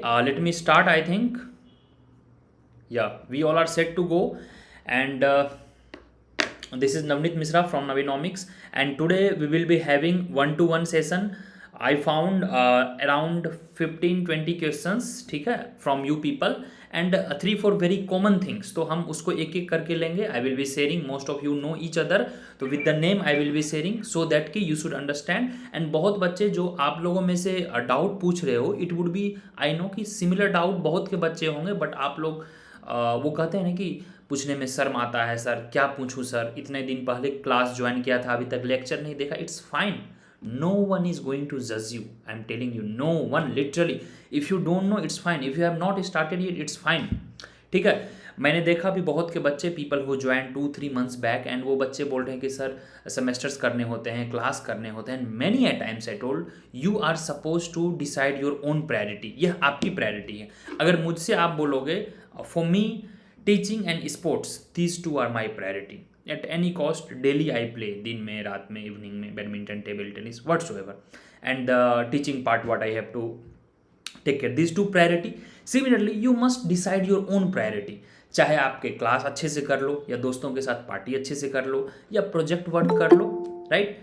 Let me start. I think, yeah, we all are set to go. And this is Navneet Misra from Navinomics. And today we will be having one to one session. I found around 15-20 questions, ठीक है, from you people and 3-4 very common things. तो हम उसको एक एक करके लेंगे. I will be sharing. Most of you know each other. तो with the name I will be sharing so that कि you should understand. And बहुत बच्चे जो आप लोगों में से डाउट पूछ रहे हो, it would be I know कि similar डाउट बहुत के बच्चे होंगे, बट आप लोग वो कहते हैं ना कि पूछने में शर्म आता है, सर क्या पूछूं, सर इतने दिन पहले क्लास ज्वाइन किया था, अभी तक लेक्चर नहीं देखा. It's fine. No one is going to जज you. I am telling you, no one, literally. If you don't know it's fine. If you have not started it, it's fine. ठीक है. मैंने देखा भी बहुत के बच्चे, people who join 2-3 months back, and वो बच्चे बोल रहे हैं कि सर सेमेस्टर्स करने होते हैं, क्लास करने होते हैं. Many a times I told you are suppose to decide your own priority. यह आपकी प्रायोरिटी है. अगर मुझसे आप बोलोगे for me teaching and sports, these two are my priority. At any cost daily I play, दिन में, रात में, इवनिंग में, badminton, table tennis, whatsoever. And the teaching part what I have to take care, this two priority. Similarly you must decide your own priority. चाहे आपके class अच्छे से कर लो, या दोस्तों के साथ पार्टी अच्छे से कर लो, या प्रोजेक्ट वर्क कर लो, राइट.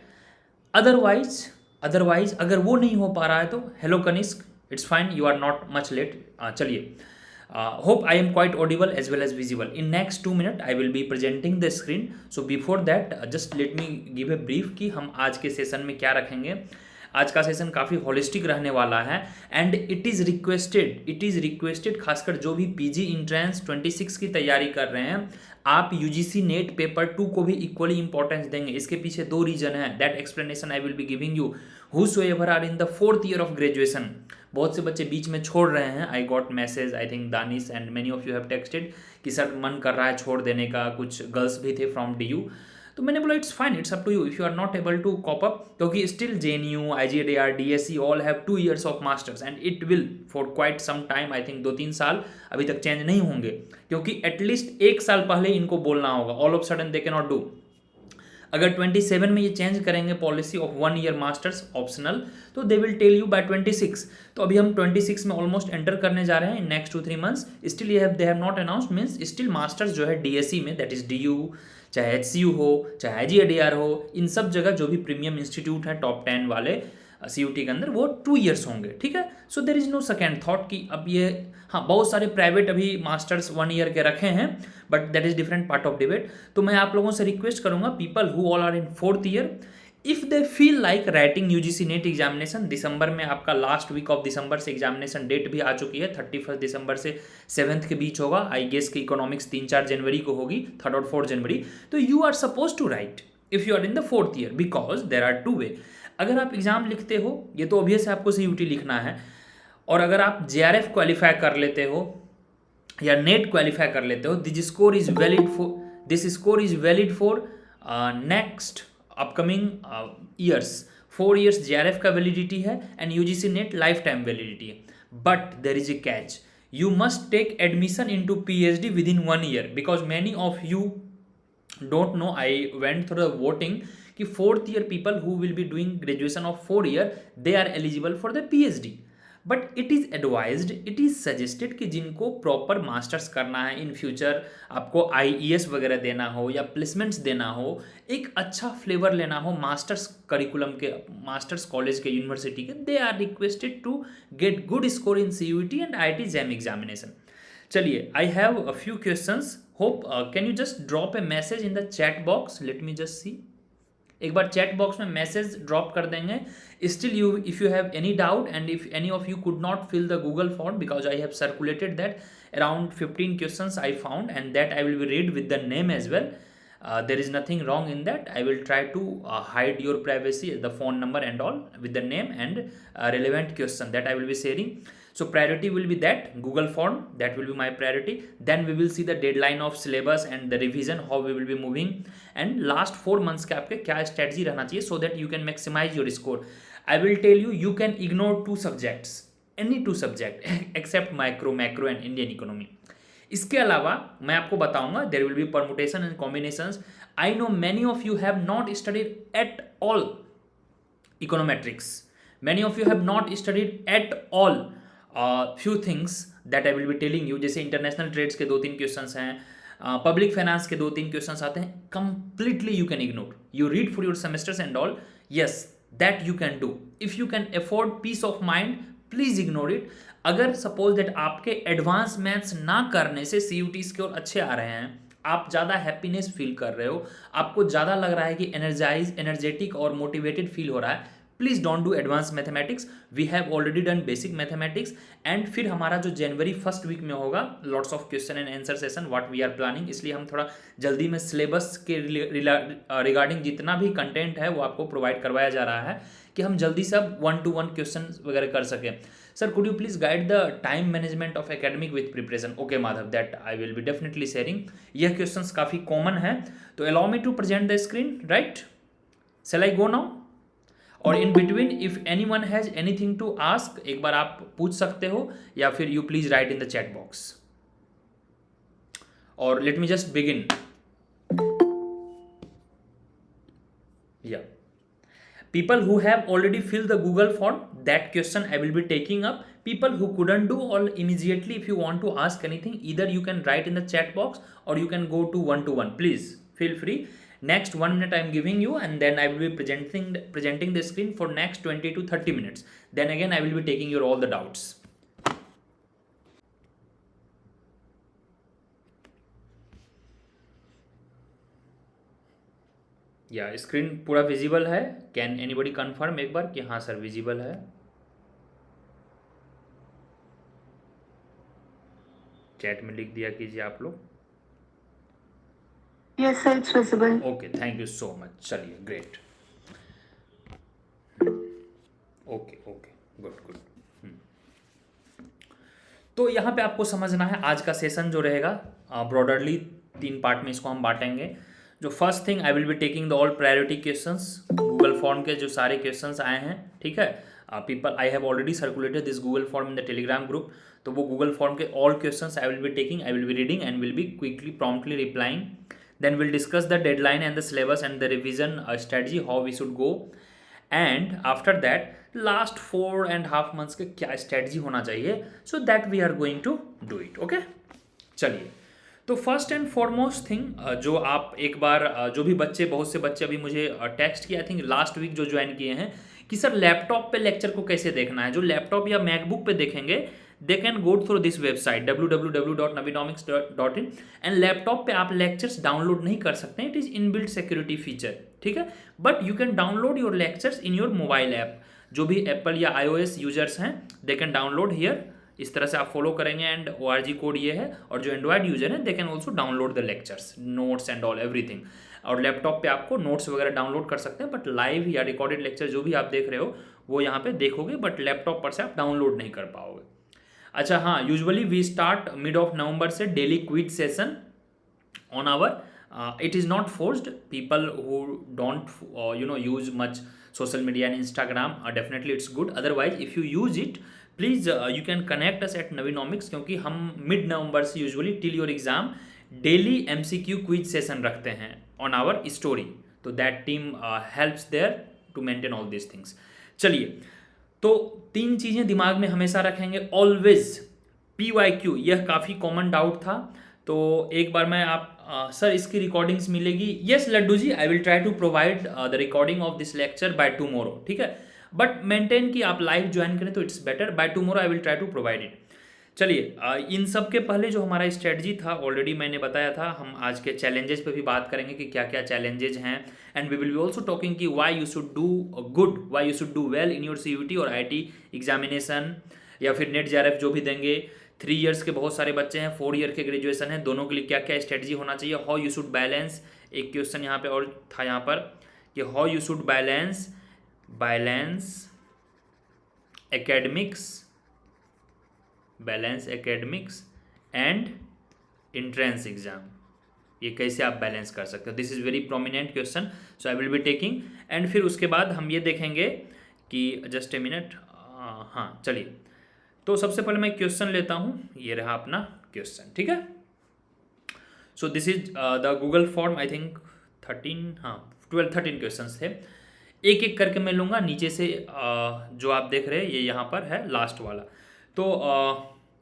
अदरवाइज अगर वो नहीं हो पा रहा है तो hello Kanishk, it's fine, you are not much late. चलिए, hope I am quite audible as well as visible. In next 2 minutes I will be presenting the screen. So before that just let me give a brief कि हम आज के session में क्या रखेंगे. आज का सेशन काफ़ी होलिस्टिक रहने वाला है, एंड इट इज़ रिक्वेस्टेड खासकर जो भी पीजी इंट्रेंस 26 की तैयारी कर रहे हैं, आप यूजीसी नेट पेपर 2 को भी इक्वली इंपॉर्टेंस देंगे. इसके पीछे 2 रीजन है. That explanation I will be giving you. whosoever are in the 4th year of graduation. बहुत से बच्चे बीच में छोड़ रहे हैं. I got message, I think Danish and many of you have texted कि सर मन कर रहा है छोड़ देने का. कुछ गर्ल्स भी थे फ्रॉम डी यू. तो मैंने बोला it's fine, it's up to you if you are not able to cope up, क्योंकि still JNU, IGDR, DSE all have 2 years of masters, and it will for quite some time. I think 2-3 साल अभी तक change नहीं होंगे, क्योंकि at least 1 साल पहले इनको बोलना होगा. All of sudden they can not do. अगर 27 में ये चेंज करेंगे policy of 1 year masters optional, तो they will tell you by 26. तो अभी हम 26 में ऑलमोस्ट एंटर करने जा रहे हैं in next 2-3 months. Still they have not announced, means still masters जो है DSE में, दैट इज DU, चाहे HCU हो, चाहे IGDR हो, इन सब जगह जो भी प्रीमियम इंस्टीट्यूट है टॉप 10 वाले CUT के अंदर, वो 2 years होंगे. ठीक है. So there is no second thought कि अब ये, हाँ बहुत सारे प्राइवेट अभी मास्टर्स 1 year के रखे हैं, but that is different part of debate. तो मैं आप लोगों से रिक्वेस्ट करूंगा, people who all are in 4th year, इफ they feel like writing UGC NET examination, दिसंबर में आपका लास्ट वीक ऑफ दिसंबर से एग्जामिनेशन डेट भी आ चुकी है. 31 दिसंबर से 7th के बीच होगा. आई गेस कि इकोनॉमिक्स 3-4 जनवरी को होगी, 3rd और 4th जनवरी. तो you are suppose to write if you are in the 4th year, because there are 2 way. अगर आप एग्जाम लिखते हो, ये तो ऑब्वियस है आपको CUT लिखना है, और अगर आप JRF क्वालिफाई कर लेते हो या नेट क्वालिफाई कर लेते हो, this score is valid for next upcoming years. 4 years JRF का वैलिडिटी है, and UGC NET lifetime validity है. But there is a catch, you must take admission into PhD within 1 year, because many of you don't know. I went through the voting कि 4th year people who will be doing graduation of 4 year, they are eligible for the PhD. But it is advised, it is suggested कि जिनको proper masters करना है in future, आपको IES वगैरह देना हो या प्लेसमेंट्स देना हो, एक अच्छा फ्लेवर लेना हो मास्टर्स करिकुलम के, मास्टर्स कॉलेज के, यूनिवर्सिटी के, they are requested to get good score in CUT and IIT JAM examination. चलिए, I have a few questions. Hope can you just drop a message in the chat box. Let me just see. एक बार chat box में message drop कर देंगे. Still you, if you have any doubt, and if any of you could not fill the Google form, because I have circulated that around 15 questions I found, and that I will be read with the name as well. There is nothing wrong in that. I will try to hide your privacy, the phone number and all, with the name and relevant question that I will be sharing. So priority will be that Google form, that will be my priority. Then we will see the deadline of syllabus and the revision, how we will be moving, and last 4 months के आपके क्या strategy रहना चाहिए, so that you can maximize your score. I will tell you, you can ignore 2 subjects, any 2 subject except macro and Indian economy. इसके अलावा मैं आपको बताऊंगा there will be permutation and combinations. I know many of you have not studied at all econometrics. Many of you have not studied at all few things that I will be telling you, जैसे international trades के 2-3 questions हैं, public finance के 2-3 questions आते हैं, completely you can ignore, you read for your semesters and all, yes that you can do, if you can afford peace of mind please ignore it. अगर suppose that आपके advance maths ना करने से CUT score अच्छे आ रहे हैं, आप ज़्यादा हैप्पीनेस फील कर रहे हो, आपको ज़्यादा लग रहा है कि एनर्जेटिक और मोटिवेटेड फील हो रहा है, please don't do advance mathematics, we have already done basic mathematics. And फिर हमारा जो जनवरी फर्स्ट वीक में होगा lots of question and answer session what we are planning, इसलिए हम थोड़ा जल्दी में सिलेबस के रिगार्डिंग जितना भी कंटेंट है वो आपको प्रोवाइड करवाया जा रहा है कि हम जल्दी से अब 1-to-1 क्वेश्चन वगैरह कर सकें। Sir could you please guide the time management of academic with preparation? Okay Madhav, that I will be definitely sharing. यह क्वेश्चंस काफ़ी कॉमन है, तो allow me to present the screen, right? Shall I go now? और in between if anyone has anything to ask, एक बार आप पूछ सकते हो, या फिर you please write in the chat box. और लेट मी जस्ट बिगिन। या people who have already filled the Google form, that question I will be taking up. People who couldn't do all immediately, if you want to ask anything, either you can write in the chat box or you can go to 1-to-1. Please feel free. Next 1 minute I am giving you, and then I will be presenting the screen for next 20 to 30 minutes. Then again I will be taking your all the doubts. या screen पूरा visible है? Can anybody confirm एक बार कि हाँ sir visible है? Chat में लिख दिया कीजिए आप लोग। Yes sir, it's visible. Okay, thank you so much. चलिए, great. Okay okay, good good. तो यहाँ पे आपको समझना है आज का सेशन जो रहेगा ब्रॉडरली 3 पार्ट में इसको हम बांटेंगे। जो first thing I will be taking the all priority questions, Google form के जो सारे क्वेश्चंस आए हैं, ठीक है? People I have already circulated this Google form in the Telegram group, तो वो गूगल फॉर्म के all questions I will be taking, I will be reading and will be quickly promptly replying. Then will discuss the deadline and the syllabus and the revision strategy, how we should go, and after that last 4.5 months के क्या strategy होना चाहिए, so that we are going to do it. Okay, चलिए। तो first and foremost thing, जो आप एक बार जो भी बच्चे, बहुत से बच्चे अभी मुझे टेक्स्ट किया, आई थिंक लास्ट वीक जो ज्वाइन किए हैं, कि सर लैपटॉप पे लेक्चर को कैसे देखना है। जो लैपटॉप या मैकबुक पे देखेंगे, they can go through this website www.navinomics.in, and laptop पे आप लेक्चर्स डाउनलोड नहीं कर सकते, it is inbuilt security feature, ठीक है? But you can download your lectures in your mobile app. जो भी एप्पल या iOS यूजर्स हैं, दे कैन डाउनलोड हियर। इस तरह से आप फॉलो करेंगे एंड ORG कोड ये है। और जो एंड्रॉयड यूजर हैं, they can also download the lectures, notes and all everything. और लैपटॉप पे आपको नोट्स वगैरह डाउनलोड कर सकते हैं, बट लाइव या रिकॉर्डेड लेक्चर जो भी आप देख रहे हो वो यहाँ पे देखोगे, बट लैपटॉप पर से आप डाउनलोड नहीं कर पाओगे। अच्छा हाँ, usually we start mid of November से daily quiz session on our it is not forced. People who don't use much social media and Instagram, definitely it's good. Otherwise if you use it, please you can connect us at Navinomics, क्योंकि हम mid November से usually till your exam daily MCQ quiz session रखते हैं on our story, तो that team helps there to maintain all this things. चलिए, तो 3 चीज़ें दिमाग में हमेशा रखेंगे ऑलवेज। PYQ, यह काफ़ी कॉमन डाउट था, तो एक बार मैं आप सर इसकी रिकॉर्डिंग्स मिलेगी? Yes Laddu ji, I will try to provide the recording of this lecture by tomorrow, ठीक है? बट मेंटेन कि आप लाइव ज्वाइन करें तो it's better. By tomorrow I will try to provide it. चलिए, इन सब के पहले जो हमारा स्ट्रेटजी था ऑलरेडी मैंने बताया था, हम आज के चैलेंजेस पे भी बात करेंगे कि क्या क्या चैलेंजेस हैं, and we will be also talking कि why you should do good, why you should do well in your CUT और IIT एग्जामिनेशन, या फिर नेट JRF जो भी देंगे। 3 years के बहुत सारे बच्चे हैं, 4 year के ग्रेजुएशन है, दोनों के लिए क्या क्या स्ट्रेटजी होना चाहिए, हाउ यू शुड बैलेंस। एक क्वेश्चन यहाँ पे और था यहाँ पर कि how you should balance academics and entrance exam, ये कैसे आप बैलेंस कर सकते हो। This is very prominent question, so I will be taking. And फिर उसके बाद हम ये देखेंगे कि जस्ट ए मिनट, हाँ चलिए, तो सबसे पहले मैं क्वेश्चन लेता हूँ, ये रहा अपना क्वेश्चन, ठीक है? So this is the Google form, I think 13 questions थे। एक एक करके मैं लूँगा नीचे से, जो आप देख रहे हैं ये यहाँ पर है लास्ट वाला। तो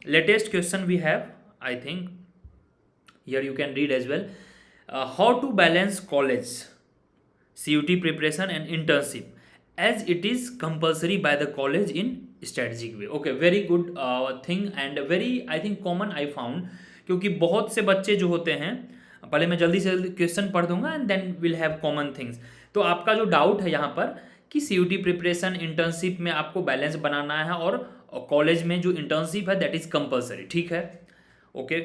latest question we have, I think here you can read as well. How to balance college, CUT preparation and internship as it is compulsory by the college in strategic way. Okay, very good thing and very I think common I found, क्योंकि बहुत से बच्चे जो होते हैं, पहले मैं जल्दी से क्वेश्चन पढ़ दूंगा and then will have common things. तो आपका जो डाउट है यहाँ पर कि CUT प्रिपरेशन इंटर्नशिप में आपको बैलेंस बनाना है और कॉलेज में जो इंटर्नशिप है दैट इज कंपलसरी. ठीक है, okay.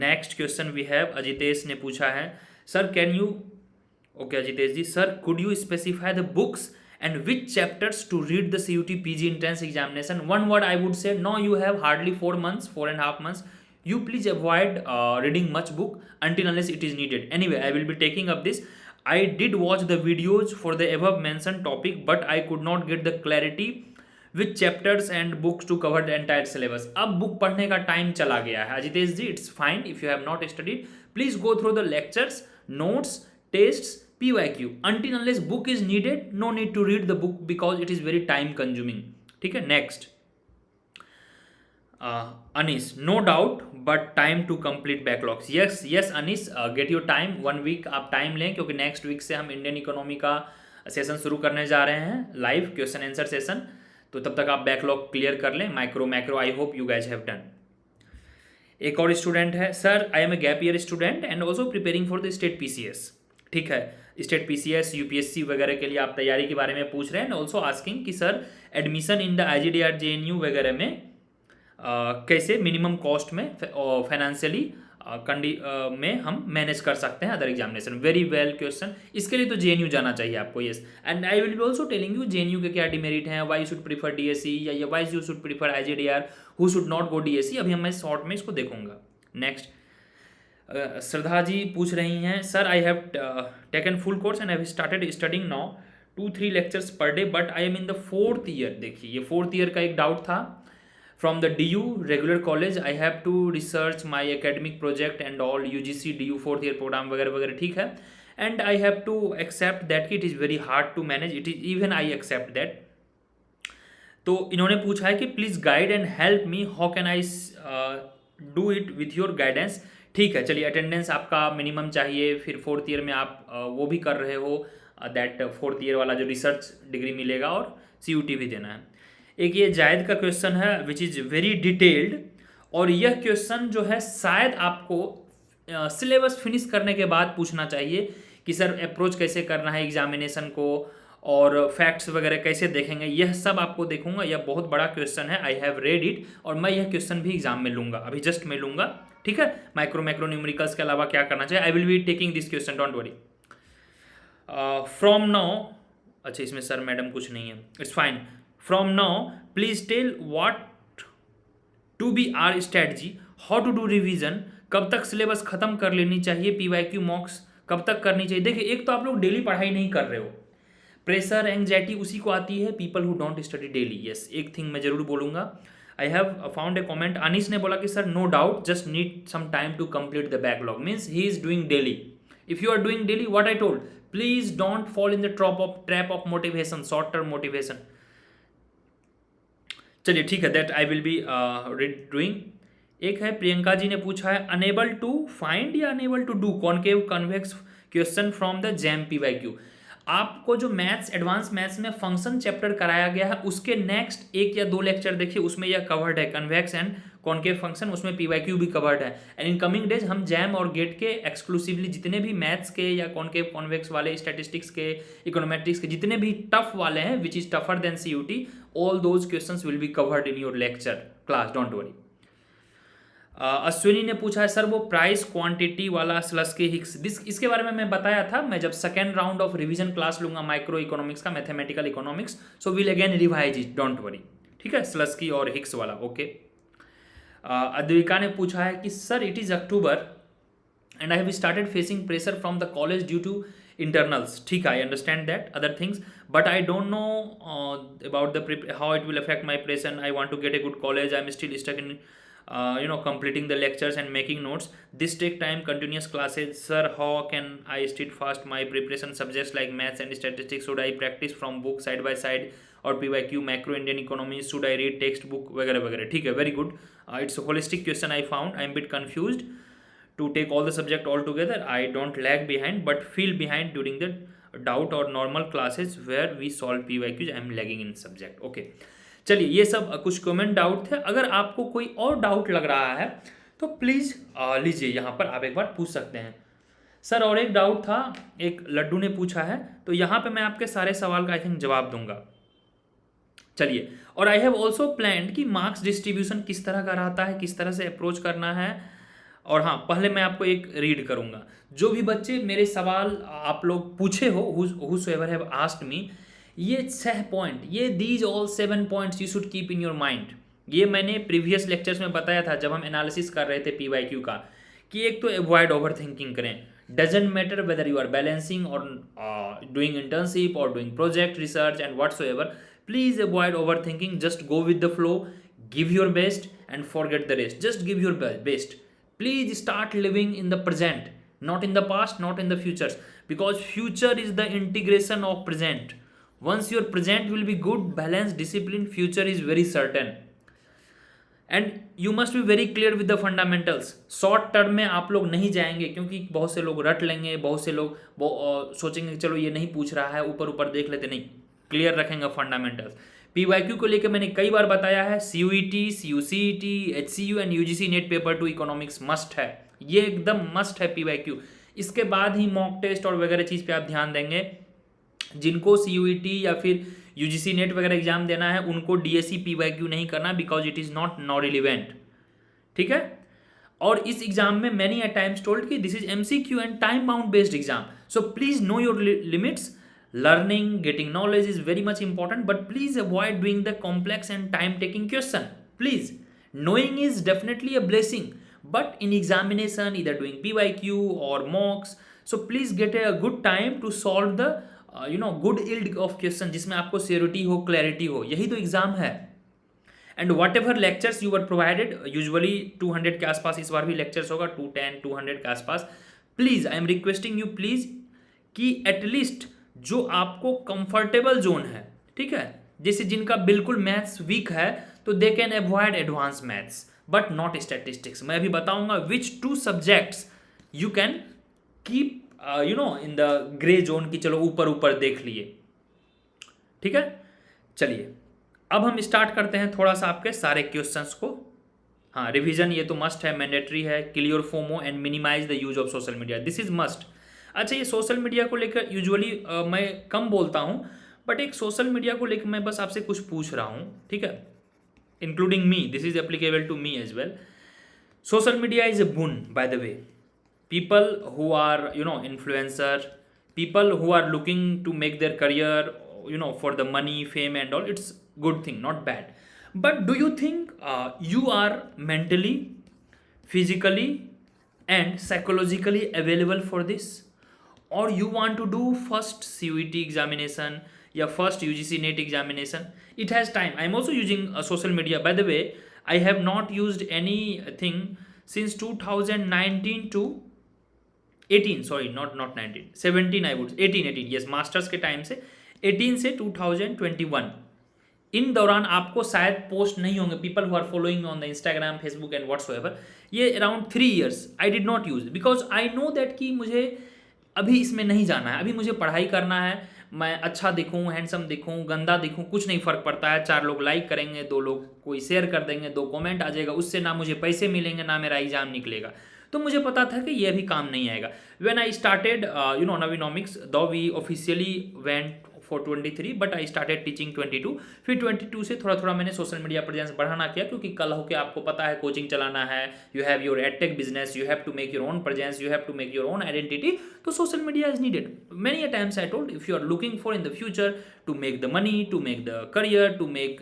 Next question we have, Ajitesh ने पूछा है sir can you, okay Ajitesh ji, sir could you specify the books and which chapters to read the CUT PG entrance examination? One word I would say, no, you have hardly 4 months, 4.5 months. You please avoid reading much book until unless it is needed. Anyway, I will be taking up this. I did watch the videos for the above mentioned topic, but I could not get the clarity which chapters and books to cover the entire syllabus. अब book पढ़ने का time चला गया है Ajitesh ji. It's fine if you have not studied, please go through the lectures, notes, tests, PYQ. Until unless book is needed, no need to read the book because it is very time consuming. ठीक है. Next Anees, no doubt but time to complete backlogs. Yes yes Anees, get your time, 1 week आप time लें क्योंकि next week से हम Indian economy का session शुरू करने जा रहे हैं, लाइव क्वेश्चन आंसर सेशन. तो तब तक आप बैकलॉग क्लियर कर लें. Micro macro I hope you guys have done. एक और स्टूडेंट है, sir I am a gap year student and also preparing for the state PCS. ठीक है, स्टेट PCS UPSC वगैरह के लिए आप तैयारी के बारे में पूछ रहे हैं. ऑल्सो आस्किंग कि sir admission in the IGDR JNU वगैरह में कैसे मिनिमम कॉस्ट में फाइनेंशियली में हम मैनेज कर सकते हैं other examination. Very well question. इसके लिए तो JNU जाना चाहिए आपको. Yes, and I will be also telling you JNU के क्या डिमेरिट हैं, वाई शुड प्रीफर DSE या Y you should prefer IGDR, who should not go DSE. अभी मैं शॉर्ट में इसको देखूंगा. नेक्स्ट श्रद्धा जी पूछ रही हैं, sir I have taken full course and I have started studying now 2-3 lectures per day but I am in the 4th year. देखिए ये 4th ईयर का एक डाउट था. From the DU regular college I have to research my academic project and all UGC DU 4th year program वगैरह वगैरह. ठीक है, and I have to accept that it is very hard to manage. It is even I accept that. तो इन्होंने पूछा है कि please guide and help me, how can I do it with your guidance. ठीक है, चलिए attendance आपका minimum चाहिए, फिर 4th ईयर में आप वो भी कर रहे हो, दैट 4th ईयर वाला जो रिसर्च डिग्री मिलेगा और CUT भी देना है. एक ये जायद का क्वेश्चन है विच इज़ वेरी डिटेल्ड, और यह क्वेश्चन जो है शायद आपको सिलेबस फिनिश करने के बाद पूछना चाहिए कि सर अप्रोच कैसे करना है एग्जामिनेशन को और फैक्ट्स वगैरह कैसे देखेंगे. यह सब आपको देखूंगा. यह बहुत बड़ा क्वेश्चन है. आई हैव रेड इट और मैं यह क्वेश्चन भी एग्जाम में लूंगा. अभी जस्ट मैं लूंगा. ठीक है, माइक्रो मैक्रो न्यूमेरिकल्स के अलावा क्या करना चाहिए, I will be taking this question, don't worry. From now, अच्छा इसमें सर मैडम कुछ नहीं है, it's fine. From now please tell what to be our strategy, how to do revision, कब तक सिलेबस खत्म कर लेनी चाहिए, PYQ मॉक्स कब तक करनी चाहिए. देखिए एक तो आप लोग डेली पढ़ाई नहीं कर रहे हो, प्रेशर एंग्जाइटी उसी को आती है people who don't study daily. Yes, एक थिंग मैं जरूर बोलूँगा. I have found a comment, Anees ने बोला कि sir no doubt just need some time to complete the backlog, means he is doing daily. If you are doing daily what I told, please don't fall in the trap of motivation, short term motivation. चलिए ठीक है, that I will be doing. एक है प्रियंका जी ने पूछा है, unable to find या unable to do concave convex question from the JAM PYQ. आपको जो मैथ्स एडवांस मैथ्स में फंक्शन चैप्टर कराया गया है उसके नेक्स्ट 1 या 2 लेक्चर देखिए, उसमें यह कवर्ड है कन्वेक्स एंड कॉन्केव फंक्शन, उसमें PYQ भी कवर्ड है. एंड इन कमिंग डेज हम JAM और गेट के एक्सक्लूसिवली जितने भी मैथ्स के या कॉन्केव कॉन्वेक्स वाले, स्टैटिस्टिक्स के, इकोनोमेट्रिक्स के जितने भी टफ वाले हैं which is tougher than CUT, all those questions will be covered in your lecture class, don't worry. Ashwini ने पूछा है सर वो प्राइस क्वांटिटी वाला स्लस्की हिक्स, इसके बारे में मैं बताया था. मैं जब second round of revision class लूंगा माइक्रो इकोनॉमिक्स का, mathematical economics, so will again revise it, don't worry. ठीक है, स्लस्की और हिक्स वाला. ओके. अद्विका ने पूछा है कि sir it is October and I have started facing pressure from the college due to internals. ठीक है, I understand that other things but I don't know about the how it will affect my pressure. I want to get a good college, I am still stuck in completing the lectures and making notes. This take time, continuous classes. Sir, how can I steadfast my preparation subjects like maths and statistics? Should I practice from book side by side और PYQ macro Indian economy, should I read text book वगैरह वगैरह। ठीक है, very good. It's a holistic question I found, I am bit confused to take all the subject all together. I don't lag behind but feel behind during the doubt or normal classes where we solve PYQs. I am lagging in subject. Okay, चलिए ये सब कुछ comment doubt थे। अगर आपको कोई और doubt लग रहा है तो प्लीज़ लीजिए, यहाँ पर आप एक बार पूछ सकते हैं। सर और एक डाउट था, एक लड्डू ने पूछा है, तो यहाँ पे मैं आपके सारे सवाल का आई थिंक जवाब दूंगा। चलिए, और आई हैव ऑल्सो प्लान्ड कि मार्क्स डिस्ट्रीब्यूशन किस तरह का रहता है, किस तरह से अप्रोच करना है। और हाँ, पहले मैं आपको एक रीड करूँगा। जो भी बच्चे मेरे सवाल आप लोग पूछे हो, whosoever have asked me, ये 6 पॉइंट, ये these all 7 points you should keep in your mind. ये मैंने प्रीवियस लेक्चर्स में बताया था जब हम एनालिसिस कर रहे थे PYQ का, कि एक तो अवॉइड ओवर थिंकिंग करें। Doesn't matter whether you are balancing और डूइंग इंटर्नशिप और doing project research and whatsoever, please avoid over thinking, just go with the flow, give your best and forget the rest. Just give your best. Please start living in the present, not in the past, not in the futures, because future is the integration of present. Once your present will be good, balanced, disciplined, future is very certain. And you must be very clear with the fundamentals. Short term में आप लोग नहीं जाएंगे, क्योंकि बहुत से लोग रट लेंगे, बहुत से लोग सोचेंगे चलो ये नहीं पूछ रहा है, ऊपर ऊपर देख लेते। नहीं, क्लियर रखेंगे फंडामेंटल्स। PYQ को लेकर मैंने कई बार बताया है, CUET, CUCET, HCU and UGC net paper 2 economics must है, ये एकदम मस्ट है PYQ। इसके बाद ही मॉक टेस्ट और वगैरह चीज़ पे आप ध्यान देंगे। जिनको CUET या फिर UGC नेट वगैरह एग्जाम देना है उनको DSE PYQ नहीं करना, because it is not relevant. ठीक है, और इस एग्जाम में मैनी अ टाइम्स टोल्ड कि this is MCQ and time bound based exam, so please know your limits. Learning, getting knowledge is very much important, but please avoid doing the complex and time-taking question. Please, knowing is definitely a blessing, but in examination, either doing PYQ or mocks, so please get a good time to solve the good yield of question, जिसमें आपको surety हो, clarity हो, यही तो exam है. And whatever lectures you were provided, usually 200 के आसपास इस बार भी lectures होगा, 210, 200 के आसपास. Please, I am requesting you, please, कि at least जो आपको कंफर्टेबल जोन है, ठीक है, जैसे जिनका बिल्कुल मैथ्स वीक है तो they can avoid advance maths but not statistics. मैं अभी बताऊंगा विच 2 subjects you can keep in the grey zone की, चलो ऊपर ऊपर देख लिए. ठीक है, चलिए अब हम स्टार्ट करते हैं थोड़ा सा आपके सारे क्वेश्चंस को. हाँ, रिवीजन ये तो मस्ट है, मैंडेटरी है. Kill your FOMO and minimise the use of social media, this is must. अच्छा, ये सोशल मीडिया को लेकर यूजुअली मैं कम बोलता हूँ, बट एक सोशल मीडिया को लेकर मैं बस आपसे कुछ पूछ रहा हूँ, ठीक है, including me, this is applicable to me as well. Social media is a boon, by the way. People who are influencer, people who are looking to make their career for the money, fame and all, it's good thing, not bad. But do you think you are mentally, physically and psychologically available for this? Or you want to do first CUET examination या first UGC NET examination? It has time. I am also using social media. By the way, I have not used anything since 2019 to 18. Sorry, not 19. 17 I would. 18. Yes, masters के time से 18 से 2021. इन दौरान आपको शायद post नहीं होंगे. People who are following on the Instagram, Facebook and whatsoever, ये around 3 years I did not use, because I know that कि मुझे अभी इसमें नहीं जाना है. अभी मुझे पढ़ाई करना है. मैं अच्छा दिखूँ, हैंडसम दिखूँ, गंदा दिखूँ, कुछ नहीं फ़र्क पड़ता है. 4 लोग लाइक करेंगे, 2 लोग कोई शेयर कर देंगे, 2 कमेंट आ जाएगा, उससे ना मुझे पैसे मिलेंगे ना मेरा एग्जाम निकलेगा. तो मुझे पता था कि ये भी काम नहीं आएगा. When I started Naveenomics, though we officially went for 23, but I started teaching 22. फिर 22 से थोड़ा थोड़ा मैंने सोशल मीडिया प्रेजेंस बढ़ाना किया, क्योंकि कल होकर आपको पता है कोचिंग चलाना है, you have your edtech business, you have to make your own presence, you have to make your own identity. तो social media is needed. Many a times I told, if you are looking for in the future to make the money, to make the career, to make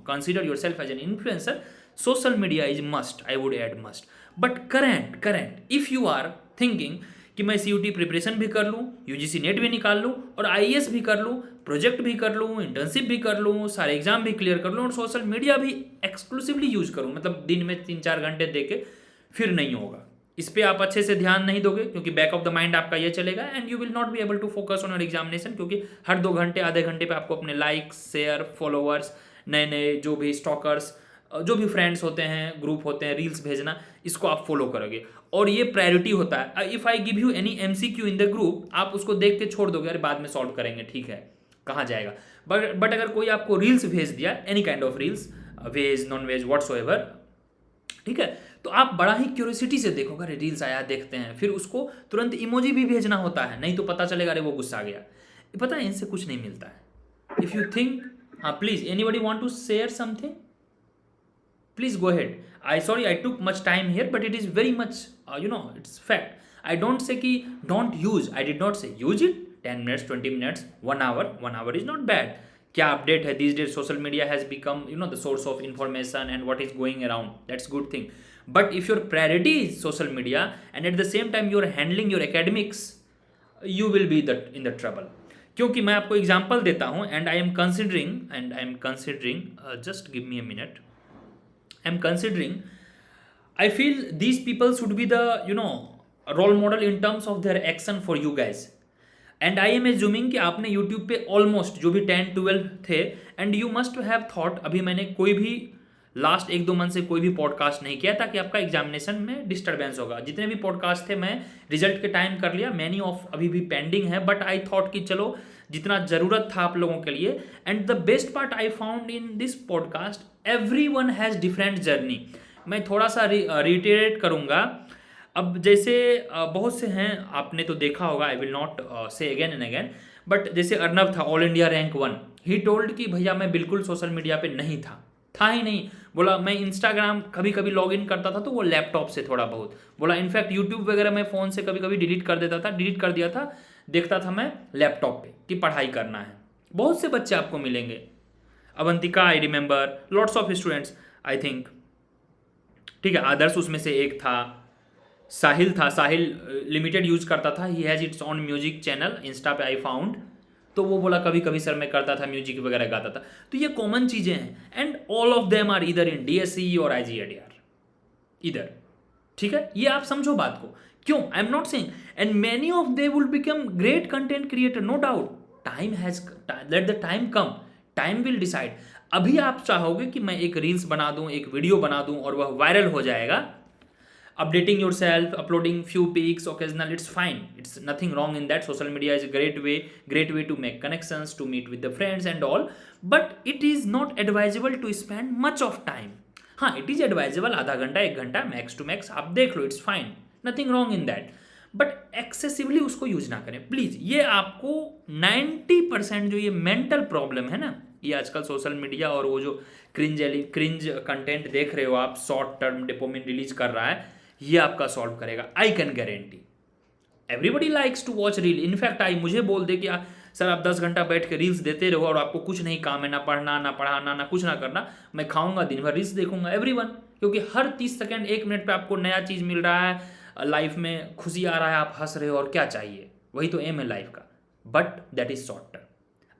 consider yourself as an influencer, social media is must. I would add must. But current if you are thinking कि मैं CUT preparation भी कर लूँ, UGC net भी निकाल लूँ और IAS भी कर लूँ, प्रोजेक्ट भी कर लूँ, इंटर्नशिप भी कर लूँ, सारे एग्जाम भी क्लियर कर लूँ और सोशल मीडिया भी एक्सक्लूसिवली यूज करूँ, मतलब दिन में 3-4 घंटे दे के, फिर नहीं होगा. इस पे आप अच्छे से ध्यान नहीं दोगे क्योंकि बैक ऑफ द माइंड आपका ये चलेगा and you will not be able to focus on your examination, क्योंकि हर 2 घंटे आधे घंटे पे आपको अपने लाइक्स शेयर फॉलोअर्स नए नए जो भी स्टॉकर्स जो भी फ्रेंड्स होते हैं ग्रुप होते हैं रील्स भेजना, इसको आप फॉलो करोगे और ये प्रायोरिटी होता है। If I give you any MCQ in the group, आप उसको देख के छोड़ दोगे, अरे बाद में सॉल्व करेंगे, ठीक है कहाँ जाएगा। बट अगर कोई आपको रील्स भेज दिया, any kind of reels, veg non veg whatsoever, ठीक है, तो आप बड़ा ही क्यूरियोसिटी से देखोगे, अरे रील्स आया देखते हैं, फिर उसको तुरंत इमोजी भी भेजना होता है, नहीं तो पता चलेगा अरे वो गुस्सा गया। पता है इनसे कुछ नहीं मिलता है। इफ यू थिंक, हाँ please anybody want to share something, please go ahead. I took much time here, but it is very much it's fact. I don't say कि don't use, I did not say use it 10 minutes 20 minutes 1 hour is not bad. क्या update है these days? Social media has become the source of information and what is going around, that's good thing. But if your priority is social media and at the same time you are handling your academics, you will be in the trouble. क्योंकि मैं आपको example देता हूँ and I am considering just give me a minute. I'm considering, I feel these people should be the role model in terms of their action for you guys. And I am assuming कि आपने YouTube पे almost जो भी 10-12 थे and you must have thought, अभी मैंने कोई भी लास्ट 1-2 मंथ से कोई भी पॉडकास्ट नहीं किया ताकि आपका एग्जामिनेशन में डिस्टर्बेंस होगा। जितने भी पॉडकास्ट थे मैं रिजल्ट के टाइम कर लिया, मैनी ऑफ अभी भी पेंडिंग है, बट आई थॉट कि चलो जितना ज़रूरत था आप लोगों के लिए। And the best part I found in this podcast, everyone has different journey. मैं थोड़ा सा रिटेरेट करूँगा। अब जैसे बहुत से हैं, आपने तो देखा होगा, आई विल नॉट से अगेन एंड अगेन, बट जैसे अर्नब था all India rank 1, he told कि भैया मैं बिल्कुल सोशल मीडिया पे नहीं था ही नहीं। बोला मैं इंस्टाग्राम कभी कभी लॉग इन करता था तो वो लैपटॉप से थोड़ा बहुत, बोला इनफैक्ट यूट्यूब वगैरह मैं फ़ोन से कभी कभी डिलीट कर देता था, डिलीट कर दिया था, देखता था मैं लैपटॉप पे कि पढ़ाई करना है। बहुत से बच्चे आपको मिलेंगे, Avantika I remember, lots of students I think, ठीक है, आदर्श उसमें से एक था, साहिल था, साहिल लिमिटेड यूज करता था, he has its on music channel Insta पे आई फाउंड, तो वो बोला कभी कभी सर मैं करता था, म्यूजिक वगैरह गाता था। तो ये कॉमन चीज़ें हैं and all of them are इधर इन DSE और IGADR इधर, ठीक है, ये आप समझो बात को। क्यों? I am not saying, and many of them will become great content creator, no doubt, time has, let the time come, time will decide. अभी आप चाहोगे कि मैं एक रील्स बना दूं, एक वीडियो बना दूं और वह वायरल हो जाएगा, updating yourself, uploading few pics occasional, it's fine, it's nothing wrong in that. Social media is a great way to make connections, to meet with the friends and all, but it is not advisable to spend much of time. हाँ, it is advisable, आधा घंटा 1 घंटा max to max आप देख लो, it's fine, nothing wrong in that, but excessively उसको use ना करें please. ये आपको 90% जो ये मेंटल प्रॉब्लम है ना, ये आजकल सोशल मीडिया और वो जो क्रिंज कंटेंट देख रहे हो आप, शॉर्ट टर्म डोपामिन रिलीज कर रहा है, ये आपका सॉल्व करेगा, I can guarantee. Everybody likes to watch reel, in fact मुझे बोल दे कि सर आप 10 घंटा बैठ के रील्स देते रहो और आपको कुछ नहीं काम है, ना पढ़ना ना पढ़ाना ना कुछ ना करना, मैं खाऊंगा दिन भर रील्स देखूंगा, एवरीवन, क्योंकि हर 30 सेकेंड 1 मिनट पे आपको नया चीज़ मिल रहा है, लाइफ में खुशी आ रहा है, आप हंस रहे हो, और क्या चाहिए, वही तो एम है लाइफ का। But that is short term.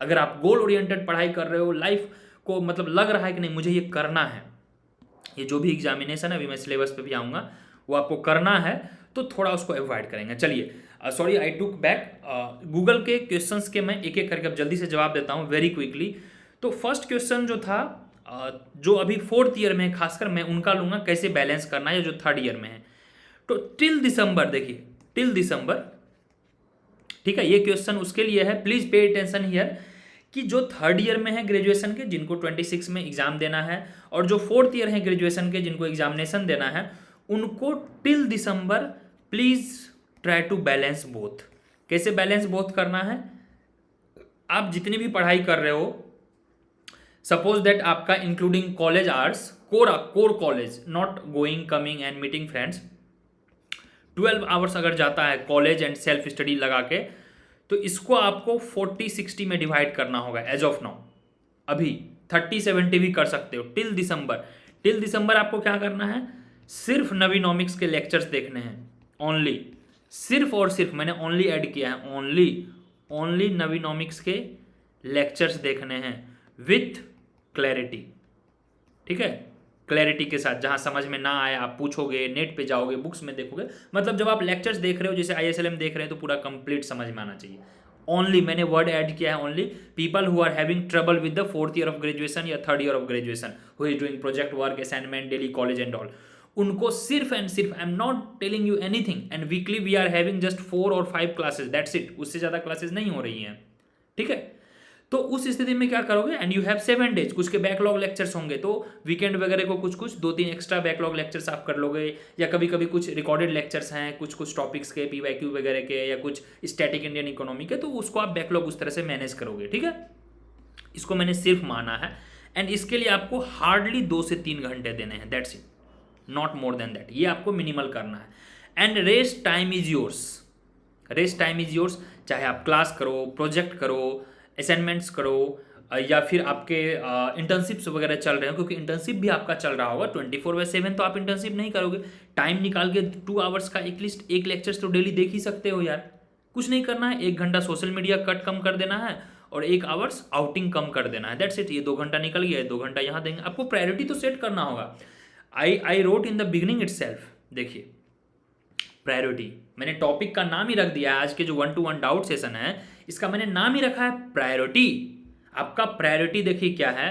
अगर आप गोल ओरिएंटेड पढ़ाई कर रहे हो, लाइफ को मतलब लग रहा है कि नहीं मुझे ये करना है, ये जो भी एग्जामिनेशन है, अभी मैं सिलेबस पे भी आऊँगा, वो आपको करना है, तो थोड़ा उसको अवॉइड करेंगे। चलिए, sorry I took back, Google के क्वेश्चंस के मैं एक एक करके अब जल्दी से जवाब देता हूँ वेरी क्विकली। तो फर्स्ट क्वेश्चन जो था, जो अभी 4th ईयर में है खासकर, मैं उनका लूँगा, कैसे बैलेंस करना है, जो 3rd ईयर में है। तो टिल दिसंबर, देखिए टिल दिसंबर, ठीक है, ये क्वेश्चन उसके लिए है, प्लीज पे अटेंशन हियर, कि जो 3rd ईयर में है ग्रेजुएशन के, जिनको 26 में एग्जाम देना है, और जो 4th ईयर है ग्रेजुएशन के, जिनको एग्जामिनेशन देना है, उनको till December please try to balance both. कैसे बैलेंस बोथ करना है? आप जितनी भी पढ़ाई कर रहे हो, सपोज दैट आपका including college hours, core college, not going coming and meeting friends, 12 hours अगर जाता है कॉलेज एंड सेल्फ स्टडी लगा के, तो इसको आपको 40-60 में डिवाइड करना होगा एज ऑफ नाउ। अभी 30-70 भी कर सकते हो टिल दिसंबर। टिल दिसंबर आपको क्या करना है? सिर्फ नवीनॉमिक्स के लेक्चर्स देखने हैं, ओनली, सिर्फ और सिर्फ, मैंने ओनली ऐड किया है, ओनली नवीनॉमिक्स के लेक्चर्स देखने हैं विथ क्लैरिटी, ठीक है, क्लैरिटी के साथ, जहाँ समझ में ना आए आप पूछोगे, नेट पे जाओगे, बुक्स में देखोगे, मतलब जब आप लेक्चर्स देख रहे हो जैसे ISLM देख रहे हैं तो पूरा कंप्लीट समझ में आना चाहिए। ओनली मैंने वर्ड ऐड किया है, only people who are having trouble with the 4th year of graduation या 3rd year of graduation who is doing project work, assignment, daily college and all, उनको सिर्फ एंड सिर्फ, I am not telling you anything, and weekly we are having just 4 और 5 classes, that's it, उससे ज़्यादा classes नहीं हो रही हैं, ठीक है। तो उस स्थिति में क्या करोगे, एंड यू हैव 7 days, कुछ के बैकलॉग लेक्चर्स होंगे तो वीकेंड वगैरह को कुछ कुछ 2-3 एक्स्ट्रा बैकलॉग लेक्चर्स आप कर लोगे, या कभी कभी कुछ रिकॉर्डेड लेक्चर्स हैं कुछ कुछ टॉपिक्स के, PYQ वगैरह के, या कुछ स्टैटिक इंडियन इकोनॉमी के, तो उसको आप बैकलॉग उस तरह से मैनेज करोगे, ठीक है। इसको मैंने सिर्फ माना है, एंड इसके लिए आपको हार्डली 2 से 3 घंटे देने हैं, that's it, not more than that, ये आपको मिनिमल करना है। And rest time is yours, rest time is yours, चाहे आप क्लास करो, प्रोजेक्ट करो, असाइनमेंट्स करो, या फिर आपके इंटर्नशिप्स वगैरह चल रहे हो, क्योंकि इंटर्नशिप भी आपका चल रहा होगा 24/7, तो आप इंटर्नशिप नहीं करोगे, टाइम निकाल के 2 आवर्स का एटलीस्ट एक लेक्चर्स तो डेली देख ही सकते हो यार, कुछ नहीं करना है, 1 घंटा सोशल मीडिया कट कम कर देना है और 1 आवर्स आउटिंग कम कर देना है, दैट्स इट। ये 2 घंटा निकल गया है, 2 घंटा यहाँ देंगे, आपको प्रायोरिटी तो सेट करना होगा। I wrote in the beginning itself, देखिए प्रायोरिटी, मैंने टॉपिक का नाम ही रख दिया है, आज के जो 1-to-1 डाउट सेशन है इसका मैंने नाम ही रखा है प्रायोरिटी। आपका प्रायोरिटी देखिए क्या है,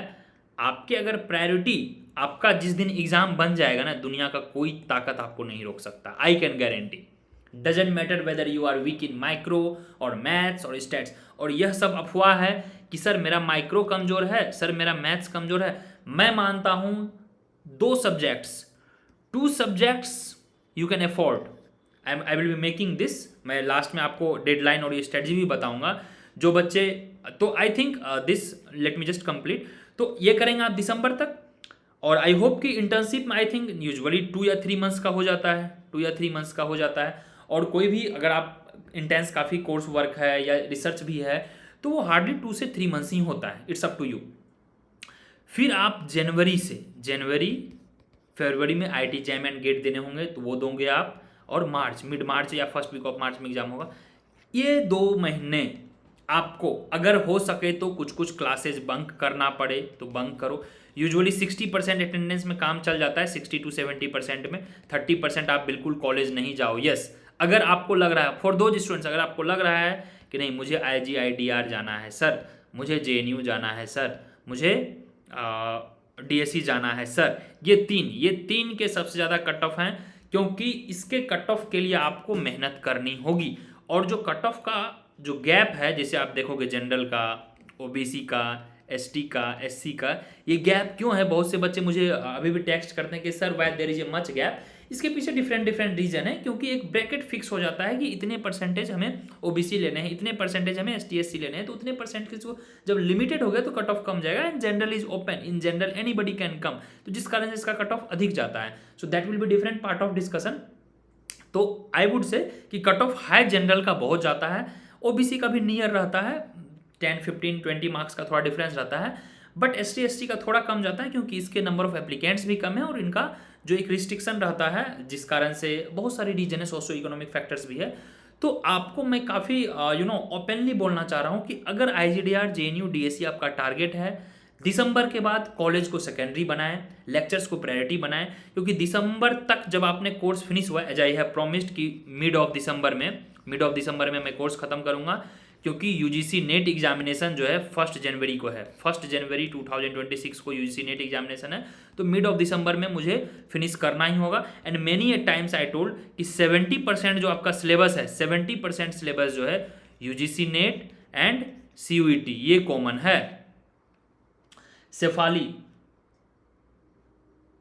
आपके अगर प्रायोरिटी, आपका जिस दिन एग्जाम बन जाएगा ना, दुनिया का कोई ताकत आपको नहीं रोक सकता, I can guarantee. Doesn't matter whether you are weak in micro और मैथ्स और स्टैट्स, और यह सब अफवाह है कि सर मेरा माइक्रो कमजोर है, सर मेरा मैथ्स कमजोर है, मैं मानता हूं 2 subjects, 2 subjects you can afford, I will be making this, मैं लास्ट में आपको डेडलाइन और ये स्ट्रेटजी भी बताऊंगा। जो बच्चे, तो I think this, late me just complete, तो ये करेंगे आप दिसंबर तक, और आई होप कि इंटर्नशिप में आई थिंक यूजुअली 2 या 3 मंथ्स का हो जाता है, 2 या 3 मंथ्स का हो जाता है, और कोई भी अगर आप इंटेंस काफ़ी कोर्स वर्क है या रिसर्च भी है तो वो हार्डली 2 से 3 मंथ्स ही होता है, इट्स अप टू यू। फिर आप जनवरी फरवरी में IIT जैम एंड गेट देने होंगे तो वो दोगे आप, और मार्च, मिड मार्च या फर्स्ट वीक ऑफ मार्च में एग्जाम होगा। ये 2 महीने आपको अगर हो सके तो कुछ कुछ क्लासेस बंक करना पड़े तो बंक करो, यूजुअली 60% अटेंडेंस में काम चल जाता है, 60 to 70% में, 30% आप बिल्कुल कॉलेज नहीं जाओ। यस, अगर आपको लग रहा है, फॉर दोज स्टूडेंट्स, अगर आपको लग रहा है कि नहीं मुझे IGIDR जाना है सर, मुझे JNU जाना है सर, मुझे DSE जाना है सर, ये 3 के सबसे ज़्यादा कट ऑफ हैं, क्योंकि इसके कट ऑफ के लिए आपको मेहनत करनी होगी। और जो कट ऑफ का जो गैप है, जैसे आप देखोगे जनरल का, OBC का, ST का, SC का, ये गैप क्यों है, बहुत से बच्चे मुझे अभी भी टेक्स्ट करते हैं कि sir why there is a much gap, इसके पीछे डिफरेंट रीजन है, क्योंकि एक ब्रैकेट फिक्स हो जाता है कि इतने परसेंटेज हमें OBC लेने हैं, इतने परसेंटेज हमें ST SC लेने हैं, तो उतने परसेंटेज को जब लिमिटेड हो गया तो कट ऑफ कम जाएगा, and general is open, in general anybody can come, तो जिस कारण से इसका कट ऑफ अधिक जाता है। So that will be different part of discussion. तो आई वुड से कि कट ऑफ हाई जनरल का बहुत जाता है, OBC का भी नियर रहता है, 10, 15, 20 मार्क्स का थोड़ा डिफरेंस रहता है, बट ST SC का थोड़ा कम जाता है, क्योंकि इसके नंबर ऑफ एप्लीकेंट्स भी कम है, और इनका जो एक रिस्ट्रिक्शन रहता है, जिस कारण से बहुत सारी रीजन है, सोशो इकोनॉमिक फैक्टर्स भी है। तो आपको मैं काफ़ी ओपनली बोलना चाह रहा हूँ कि अगर IGDR, JNU, DSE आपका टारगेट है, दिसंबर के बाद कॉलेज को सेकेंडरी बनाएं, लेक्चर्स को प्रायोरिटी बनाएं, क्योंकि दिसंबर तक जब आपने कोर्स फिनिश हुआ, एज आई हैव प्रॉमिस्ड कि मिड ऑफ दिसंबर में मैं कोर्स खत्म करूंगा, क्योंकि UGC नेट एग्जामिनेशन जो है 1 जनवरी को है, 1 जनवरी 2026 को UGC नेट एग्जामिनेशन है, तो मिड ऑफ दिसंबर में मुझे फिनिश करना ही होगा। And many a times I told कि 70% जो आपका सिलेबस है, 70% सिलेबस जो है UGC नेट एंड CUET, ये कॉमन है। Shefali,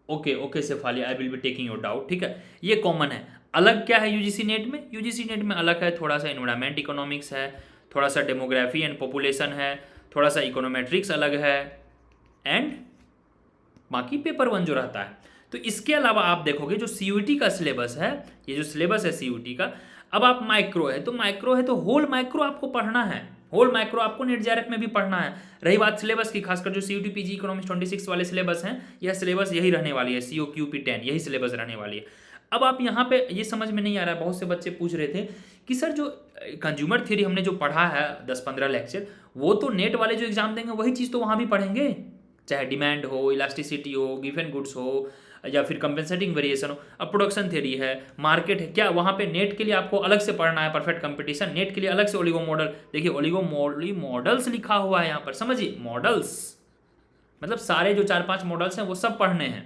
okay Shefali, I will be taking your doubt, ठीक है, ये कॉमन है। अलग क्या है UGC नेट में? UGC नेट में अलग है, थोड़ा सा एनवायरमेंट इकोनॉमिक्स है, थोड़ा सा डेमोग्राफी एंड पॉपुलेशन है, थोड़ा सा इकोनोमेट्रिक्स अलग है, एंड बाकी पेपर 1 जो रहता है। तो इसके अलावा आप देखोगे जो CUET का सिलेबस है, ये जो सिलेबस है CUET का, अब आप माइक्रो है तो होल माइक्रो आपको पढ़ना है, होल माइक्रो आपको नेट JRF में भी पढ़ना है। रही बात सिलेबस की, खासकर जो CUET PG इकोनॉमिक्स 26 वाले सिलेबस हैं, यह सिलेबस यही रहने वाली है, COQP 10 यही सिलेबस रहने वाली है। अब आप यहाँ पे ये समझ में नहीं आ रहा है, बहुत से बच्चे पूछ रहे थे कि सर जो कंज्यूमर थ्योरी हमने जो पढ़ा है 10-15 लेक्चर, वो तो नेट वाले जो एग्जाम देंगे वही चीज़ तो वहाँ भी पढ़ेंगे, चाहे डिमांड हो, इलास्टिसिटी हो, गिवन गुड्स हो, या फिर कंपेंसेटिंग वेरिएशन हो। अब प्रोडक्शन थ्योरी है, मार्केट है, क्या वहाँ पे नेट के लिए आपको अलग से पढ़ना है परफेक्ट कंपटीशन, नेट के लिए अलग से ओलिगो मॉडल। देखिए ओलिगो मॉडल्स लिखा हुआ है यहाँ पर, समझिए मॉडल्स मतलब सारे जो 4-5 मॉडल्स हैं वो सब पढ़ने हैं।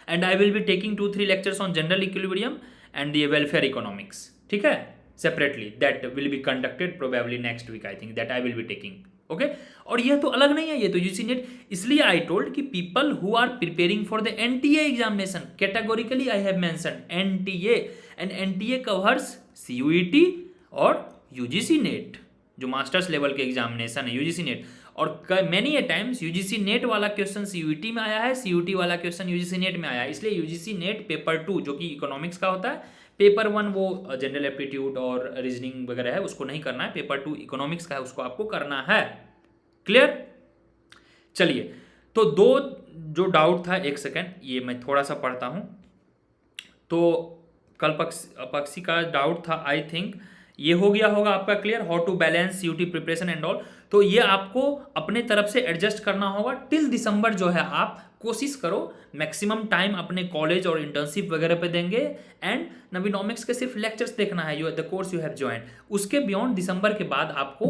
And I will be taking 2-3 lectures on general equilibrium and the welfare economics, ठीक है, separately, that will be conducted probably next week, I think that I will be taking, okay. और ये तो अलग नहीं है, ये तो यूजी नेट, इसलिए आई टोल्ड कि people who are preparing for the NTA examination, categorically I have mentioned NTA, and NTA covers CUET और यूजीसी नेट, जो मास्टर्स लेवल के एग्जामिनेशन है यूजीसी नेट। और many a times UGC NET वाला question CUET में आया है, CUET वाला क्वेश्चन यूजीसी नेट में आया है, इसलिए यूजीसी नेट पेपर 2 जो कि इकोनॉमिक्स का होता है, पेपर 1 वो जनरल एप्टीट्यूड और रीजनिंग वगैरह है उसको नहीं करना है, पेपर 2 इकोनॉमिक्स का है उसको आपको करना है, क्लियर। चलिए, तो दो जो डाउट था, एक सेकेंड ये मैं थोड़ा सा पढ़ता हूँ। तो कल पक्षी का डाउट था, आई थिंक ये हो गया होगा आपका clear, how to balance CUET preparation and all. तो ये आपको अपने तरफ से एडजस्ट करना होगा टिल दिसंबर, जो है आप कोशिश करो मैक्सिमम टाइम अपने कॉलेज और इंटर्नशिप वगैरह पे देंगे, एंड नवीनॉमिक्स के सिर्फ लेक्चर्स देखना है, you the course you have join, उसके बियॉन्ड दिसंबर के बाद आपको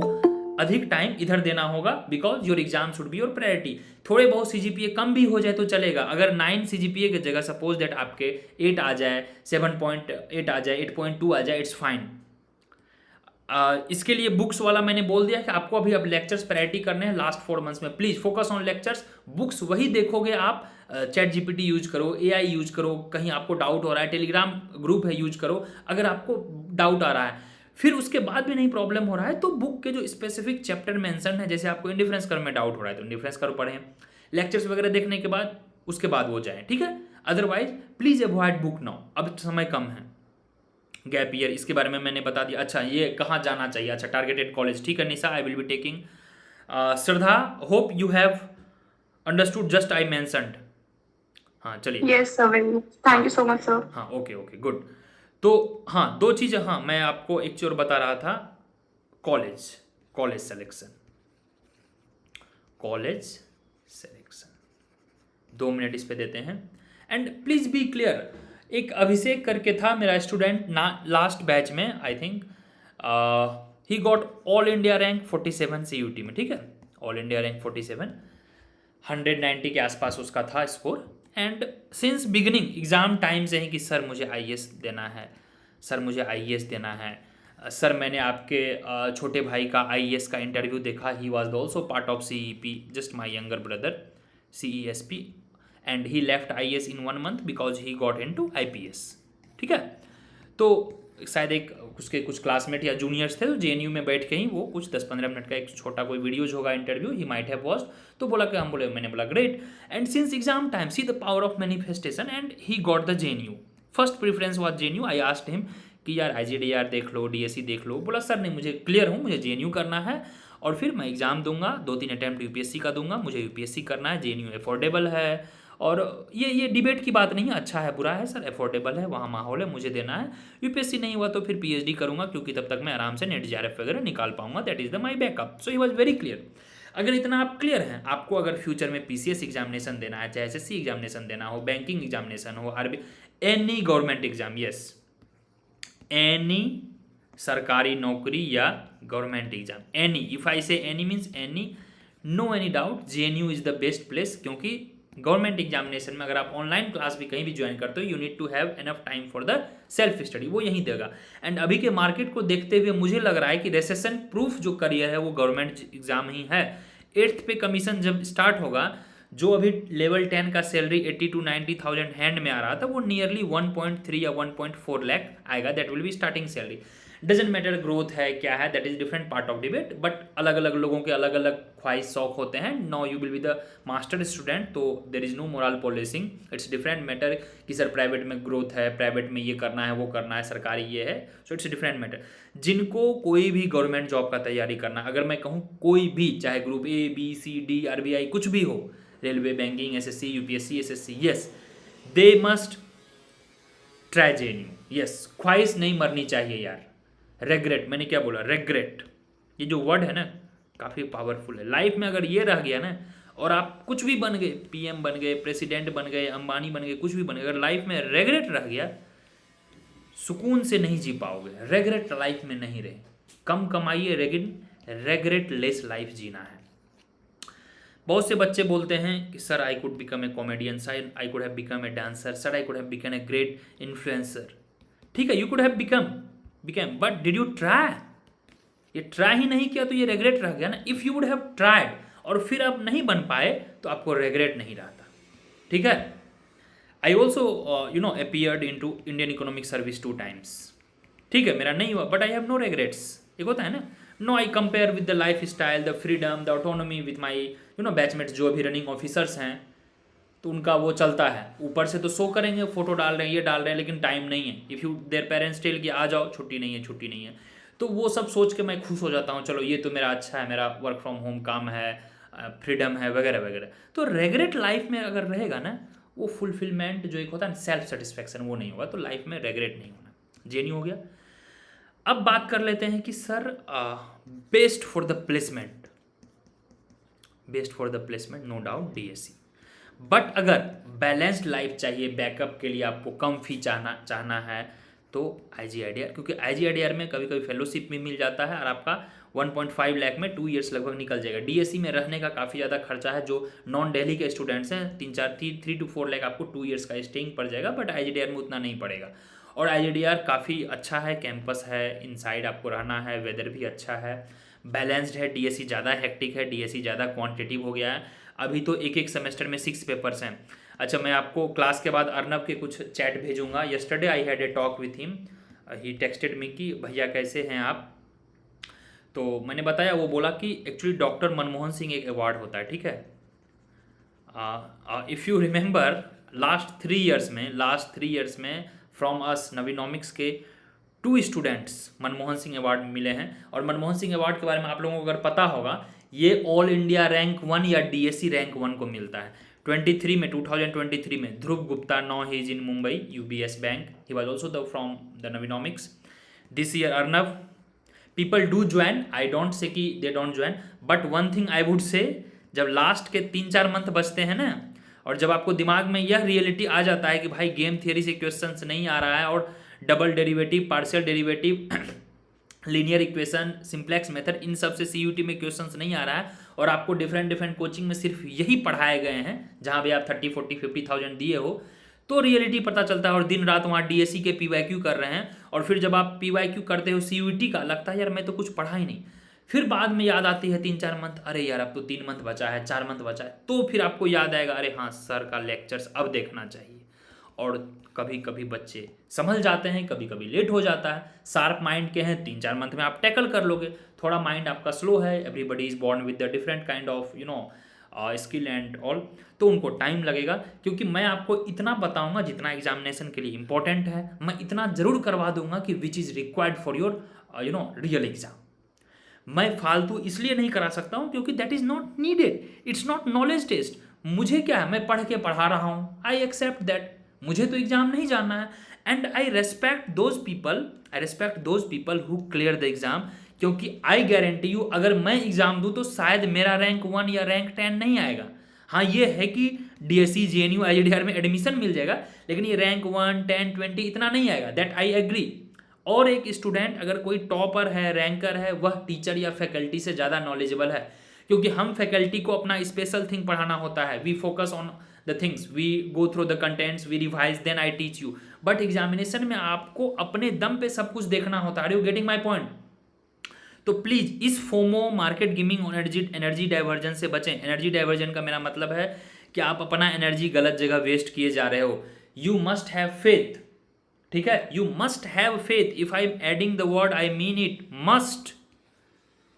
अधिक टाइम इधर देना होगा, because your exam should be your priority. थोड़े बहुत सीजीपीए कम भी हो जाए तो चलेगा, अगर 9 सीजीपीए की जगह सपोज दैट आपके 8 आ जाए, 7.8 आ जाए, 8.2 आ जाए, इट्स फाइन। इसके लिए बुक्स वाला मैंने बोल दिया कि आपको अभी अब लेक्चर्स प्रायोरिटी करने हैं लास्ट 4 मंथ्स में, please focus on lectures, books वही देखोगे आप, चैट जीपीटी यूज करो, एआई यूज करो, कहीं आपको डाउट हो रहा है टेलीग्राम ग्रुप है यूज करो, अगर आपको डाउट आ रहा है, फिर उसके बाद भी नहीं प्रॉब्लम हो रहा है तो बुक के जो स्पेसिफिक चैप्टर मेंशन है, जैसे आपको इंडिफरेंस कर्व में डाउट हो रहा है तो इंडिफरेंस कर्व पढ़ें, लेक्चर्स वगैरह देखने के बाद उसके बाद वो जाएं, ठीक है। Otherwise please avoid book now, अब समय कम है। गैप ईयर इसके बारे में मैंने बता दिया। अच्छा, ये कहाँ जाना चाहिए, अच्छा टारगेटेड कॉलेज, ठीक है Nisha, I will be taking. Shraddha, hope you have understood just I mentioned. हाँ चलिए, yes sir, thank you so much sir. हाँ ओके ओके गुड। तो हाँ, दो चीज़ें, हाँ मैं आपको एक चीज़ और बता रहा था, college selection, college selection 2 minute इस पे देते हैं। एंड प्लीज बी क्लियर, एक अभिषेक करके था मेरा स्टूडेंट ना लास्ट बैच में, I think he got all India rank 47 CUET में, ठीक है, ऑल इंडिया रैंक 47, 190 के आसपास उसका था score. And since beginning exam time से ही कि सर मुझे आईएएस देना है, सर मुझे आईएएस देना है, सर मैंने आपके छोटे भाई का आईएएस का इंटरव्यू देखा, he was also part of CEP, just my younger brother, CESP, and he left IAS in 1 month because he got into IPS, ठीक है। तो शायद एक उसके कुछ क्लासमेट या जूनियर्स थे, तो जेएनयू में बैठ के ही वो कुछ 10-15 मिनट का एक छोटा कोई वीडियोज होगा interview, he might have watched, तो बोला कि हम बोले, मैंने बोला great, and since exam time see the power of manifestation and he got the JNU, first preference was JNU. I asked him कि यार IGDR देख लो, DSE देख लो, बोला सर नहीं, मुझे क्लियर हूँ, मुझे जेएनयू करना है, और फिर मैं एग्जाम दूंगा, 2-3 अटैम्प्ट यूपीएससी का दूंगा, मुझे यूपीएससी करना है, जेएनयू अफोर्डेबल है, और ये डिबेट की बात नहीं है, अच्छा है बुरा है सर, अफोर्डेबल है, वहाँ माहौल है, मुझे देना है, यूपीएससी नहीं हुआ तो फिर PhD करूँगा, क्योंकि तब तक मैं आराम से नेट JRF वगैरह निकाल पाऊंगा, that is the my backup. So he was very clear. अगर इतना आप क्लियर हैं, आपको अगर फ्यूचर में PCS एग्जामिनेशन देना है, चाहे SSC एग्जामिनेशन देना हो, बैंकिंग एग्जामिनेशन हो, any government exam, yes any सरकारी नौकरी या government exam, any, if I say any means any, no any doubt, JNU is the best place, क्योंकि गवर्नमेंट एग्जामिनेशन में अगर आप ऑनलाइन क्लास भी कहीं भी ज्वाइन करते हो, you need to have enough time for the self study, वो यहीं देगा। एंड अभी के मार्केट को देखते हुए मुझे लग रहा है कि रेसेशन प्रूफ जो करियर है वो गवर्नमेंट एग्जाम ही है। 8th पे कमीशन जब स्टार्ट होगा, जो अभी लेवल 10 का सैलरी 80 to 90,000 हैंड में आ रहा था, वो नियरली 1.3 या 1.4 लाख आएगा, that will be starting salary. Doesn't matter growth है क्या है, that is different part of debate, but अलग अलग लोगों के अलग अलग ख्वाहिश शौक होते हैं। Now you will be the master student, तो there is no moral policing, it's different matter कि सर प्राइवेट में ग्रोथ है, प्राइवेट में ये करना है, वो करना है, सरकारी ये है, सो इट्स डिफरेंट मैटर। जिनको कोई भी गवर्नमेंट जॉब का तैयारी करना, अगर मैं कहूँ कोई भी, चाहे group A, B, C, D, RBI कुछ भी हो, railway, banking, SSC, UPSC, SSC, yes they must try JNU, yes, ख्वाहिश नहीं मरनी चाहिए यार। रेग्रेट, मैंने क्या बोला, रेग्रेट, ये जो वर्ड है ना काफ़ी पावरफुल है लाइफ में, अगर ये रह गया ना, और आप कुछ भी बन गए, पीएम बन गए, प्रेसिडेंट बन गए, अंबानी बन गए, कुछ भी बन गए, अगर लाइफ में रेगरेट रह गया, सुकून से नहीं जी पाओगे। रेगरेट लाइफ में नहीं रहे, कम कमाइए लेकिन रेगरेट लेस लाइफ जीना है। बहुत से बच्चे बोलते हैं कि sir I could become a comedian, sir I could have become a dancer, sir I could have become a great influencer. ठीक है, you could have become but did you try? ये ट्राई ही नहीं किया तो ये रेगरेट रह गया ना। If you would have tried और फिर आप नहीं बन पाए तो आपको रेगरेट नहीं रहता। ठीक है, I also appeared in two Indian economic service 2 times। ठीक है, मेरा नहीं हुआ but I have no regrets. एक होता है ना, no I compare with the lifestyle, the freedom, the autonomy with my batchmates जो अभी रनिंग ऑफिसर्स हैं, तो उनका वो चलता है। ऊपर से तो शो करेंगे, फोटो डाल रहे हैं, ये डाल रहे हैं, लेकिन टाइम नहीं है। If you their parents tell कि आ जाओ, छुट्टी नहीं है, छुट्टी नहीं है, तो वो सब सोच के मैं खुश हो जाता हूँ, चलो ये तो मेरा अच्छा है, मेरा वर्क फ्रॉम होम काम है, फ्रीडम है, वगैरह वगैरह। तो रेगरेट लाइफ में अगर रहेगा ना, वो फुलफिलमेंट जो एक होता है ना, सेल्फ सेटिस्फैक्शन, वो नहीं होगा। तो लाइफ में रेगरेट नहीं होना। जेन्यू हो गया। अब बात कर लेते हैं कि sir best for the placement, no doubt DSC. But अगर बैलेंस्ड लाइफ चाहिए, बैकअप के लिए आपको कम फी चाहना है तो IGIDR, क्योंकि IGIDR में कभी कभी फेलोशिप भी मिल जाता है और आपका 1.5 लाख में 2 years लगभग निकल जाएगा। DSC में रहने का काफ़ी ज़्यादा खर्चा है। जो नॉन दिल्ली के स्टूडेंट्स हैं, 3 to 4 लाख आपको 2 years का स्टेइंग पड़ जाएगा, बट IGIDR में उतना नहीं पड़ेगा। और IGIDR काफ़ी अच्छा है, कैंपस है, इनसाइड आपको रहना है, वेदर भी अच्छा है, बैलेंस्ड है। DSC ज़्यादा हेक्टिक है, DSC ज़्यादा क्वान्टिटिव हो गया है। अभी तो एक सेमेस्टर में 6 पेपर्स हैं। अच्छा, मैं आपको क्लास के बाद अर्नब के कुछ चैट भेजूंगा। Yesterday I had a talk with him, he texted me कि भैया कैसे हैं आप। तो मैंने बताया, वो बोला कि एक्चुअली डॉक्टर मनमोहन सिंह एक अवार्ड होता है। ठीक है, if you remember last 3 years में फ्रॉम अस नवीनॉमिक्स के 2 स्टूडेंट्स मनमोहन सिंह अवार्ड मिले हैं। और मनमोहन सिंह अवार्ड के बारे में आप लोगों को अगर पता होगा, ये ऑल इंडिया रैंक 1 या DSC रैंक 1 को मिलता है। 2023 में Dhruv Gupta, now he is in Mumbai UBS bank, he was also from the Navinomics. This year Arnav, people do join, I don't say कि they don't join, but one thing I would say, जब last के 3-4 month बचते हैं ना, और जब आपको दिमाग में यह रियलिटी आ जाता है कि भाई गेम थियरी से क्वेश्चंस नहीं आ रहा है, और double derivative, partial derivative, linear equation, simplex method, इन सब से CUT में क्वेश्चंस नहीं आ रहा है, और आपको डिफरेंट कोचिंग में सिर्फ यही पढ़ाए गए हैं जहाँ भी आप 30, 40, 50,000 दिए हो, तो रियलिटी पता चलता है। और दिन रात वहाँ DSC के PYQ कर रहे हैं, और फिर जब आप PYQ करते हो CUT का, लगता है यार मैं तो कुछ पढ़ा ही नहीं। फिर बाद में याद आती है 3-4 मंथ, अरे यार अब तो 3 मंथ बचा है, 4 मंथ बचा है, तो फिर आपको याद आएगा, अरे हाँ सर का लेक्चर्स अब देखना चाहिए। और कभी कभी बच्चे संभल जाते हैं, कभी कभी लेट हो जाता है। शार्प माइंड के हैं, 3-4 मंथ में आप टैकल कर लोगे। थोड़ा माइंड आपका स्लो है, everybody is born with the different kind of skill and all, तो उनको टाइम लगेगा। क्योंकि मैं आपको इतना बताऊंगा जितना एग्जामिनेशन के लिए इंपॉर्टेंट है, मैं इतना जरूर करवा दूंगा कि which is required for your real exam. मैं फालतू इसलिए नहीं करा सकता हूँ क्योंकि that is not needed, it's not knowledge test. मुझे क्या है, मैं पढ़ के पढ़ा रहा हूँ, आई एक्सेप्ट दैट, मुझे तो एग्जाम नहीं जानना है। And I respect those people who clear the exam, क्योंकि आई गारंटी यू, अगर मैं एग्जाम दूँ तो शायद मेरा रैंक 1 या रैंक 10 नहीं आएगा। हाँ ये है कि DSC JNU IGDR में एडमिशन मिल जाएगा, लेकिन ये रैंक 1, 10, 20 इतना नहीं आएगा, दैट आई एग्री। और एक स्टूडेंट अगर कोई टॉपर है, रैंकर है, वह टीचर या फैकल्टी से ज़्यादा नॉलेजेबल है, क्योंकि हम फैकल्टी को अपना स्पेशल थिंग पढ़ाना होता है। We focus on the things, we go through the contents, we revise, then I teach you. But examination में आपको अपने दम पे सब कुछ देखना होता है। Are you getting my point? तो प्लीज इस FOMO, market gimming, energy diversion से बचें। एनर्जी डाइवर्जन का मेरा मतलब है कि आप अपना एनर्जी गलत जगह वेस्ट किए जा रहे हो। यू मस्ट हैव फेथ, ठीक है, you must have faith. If I am adding the word, I mean it, must,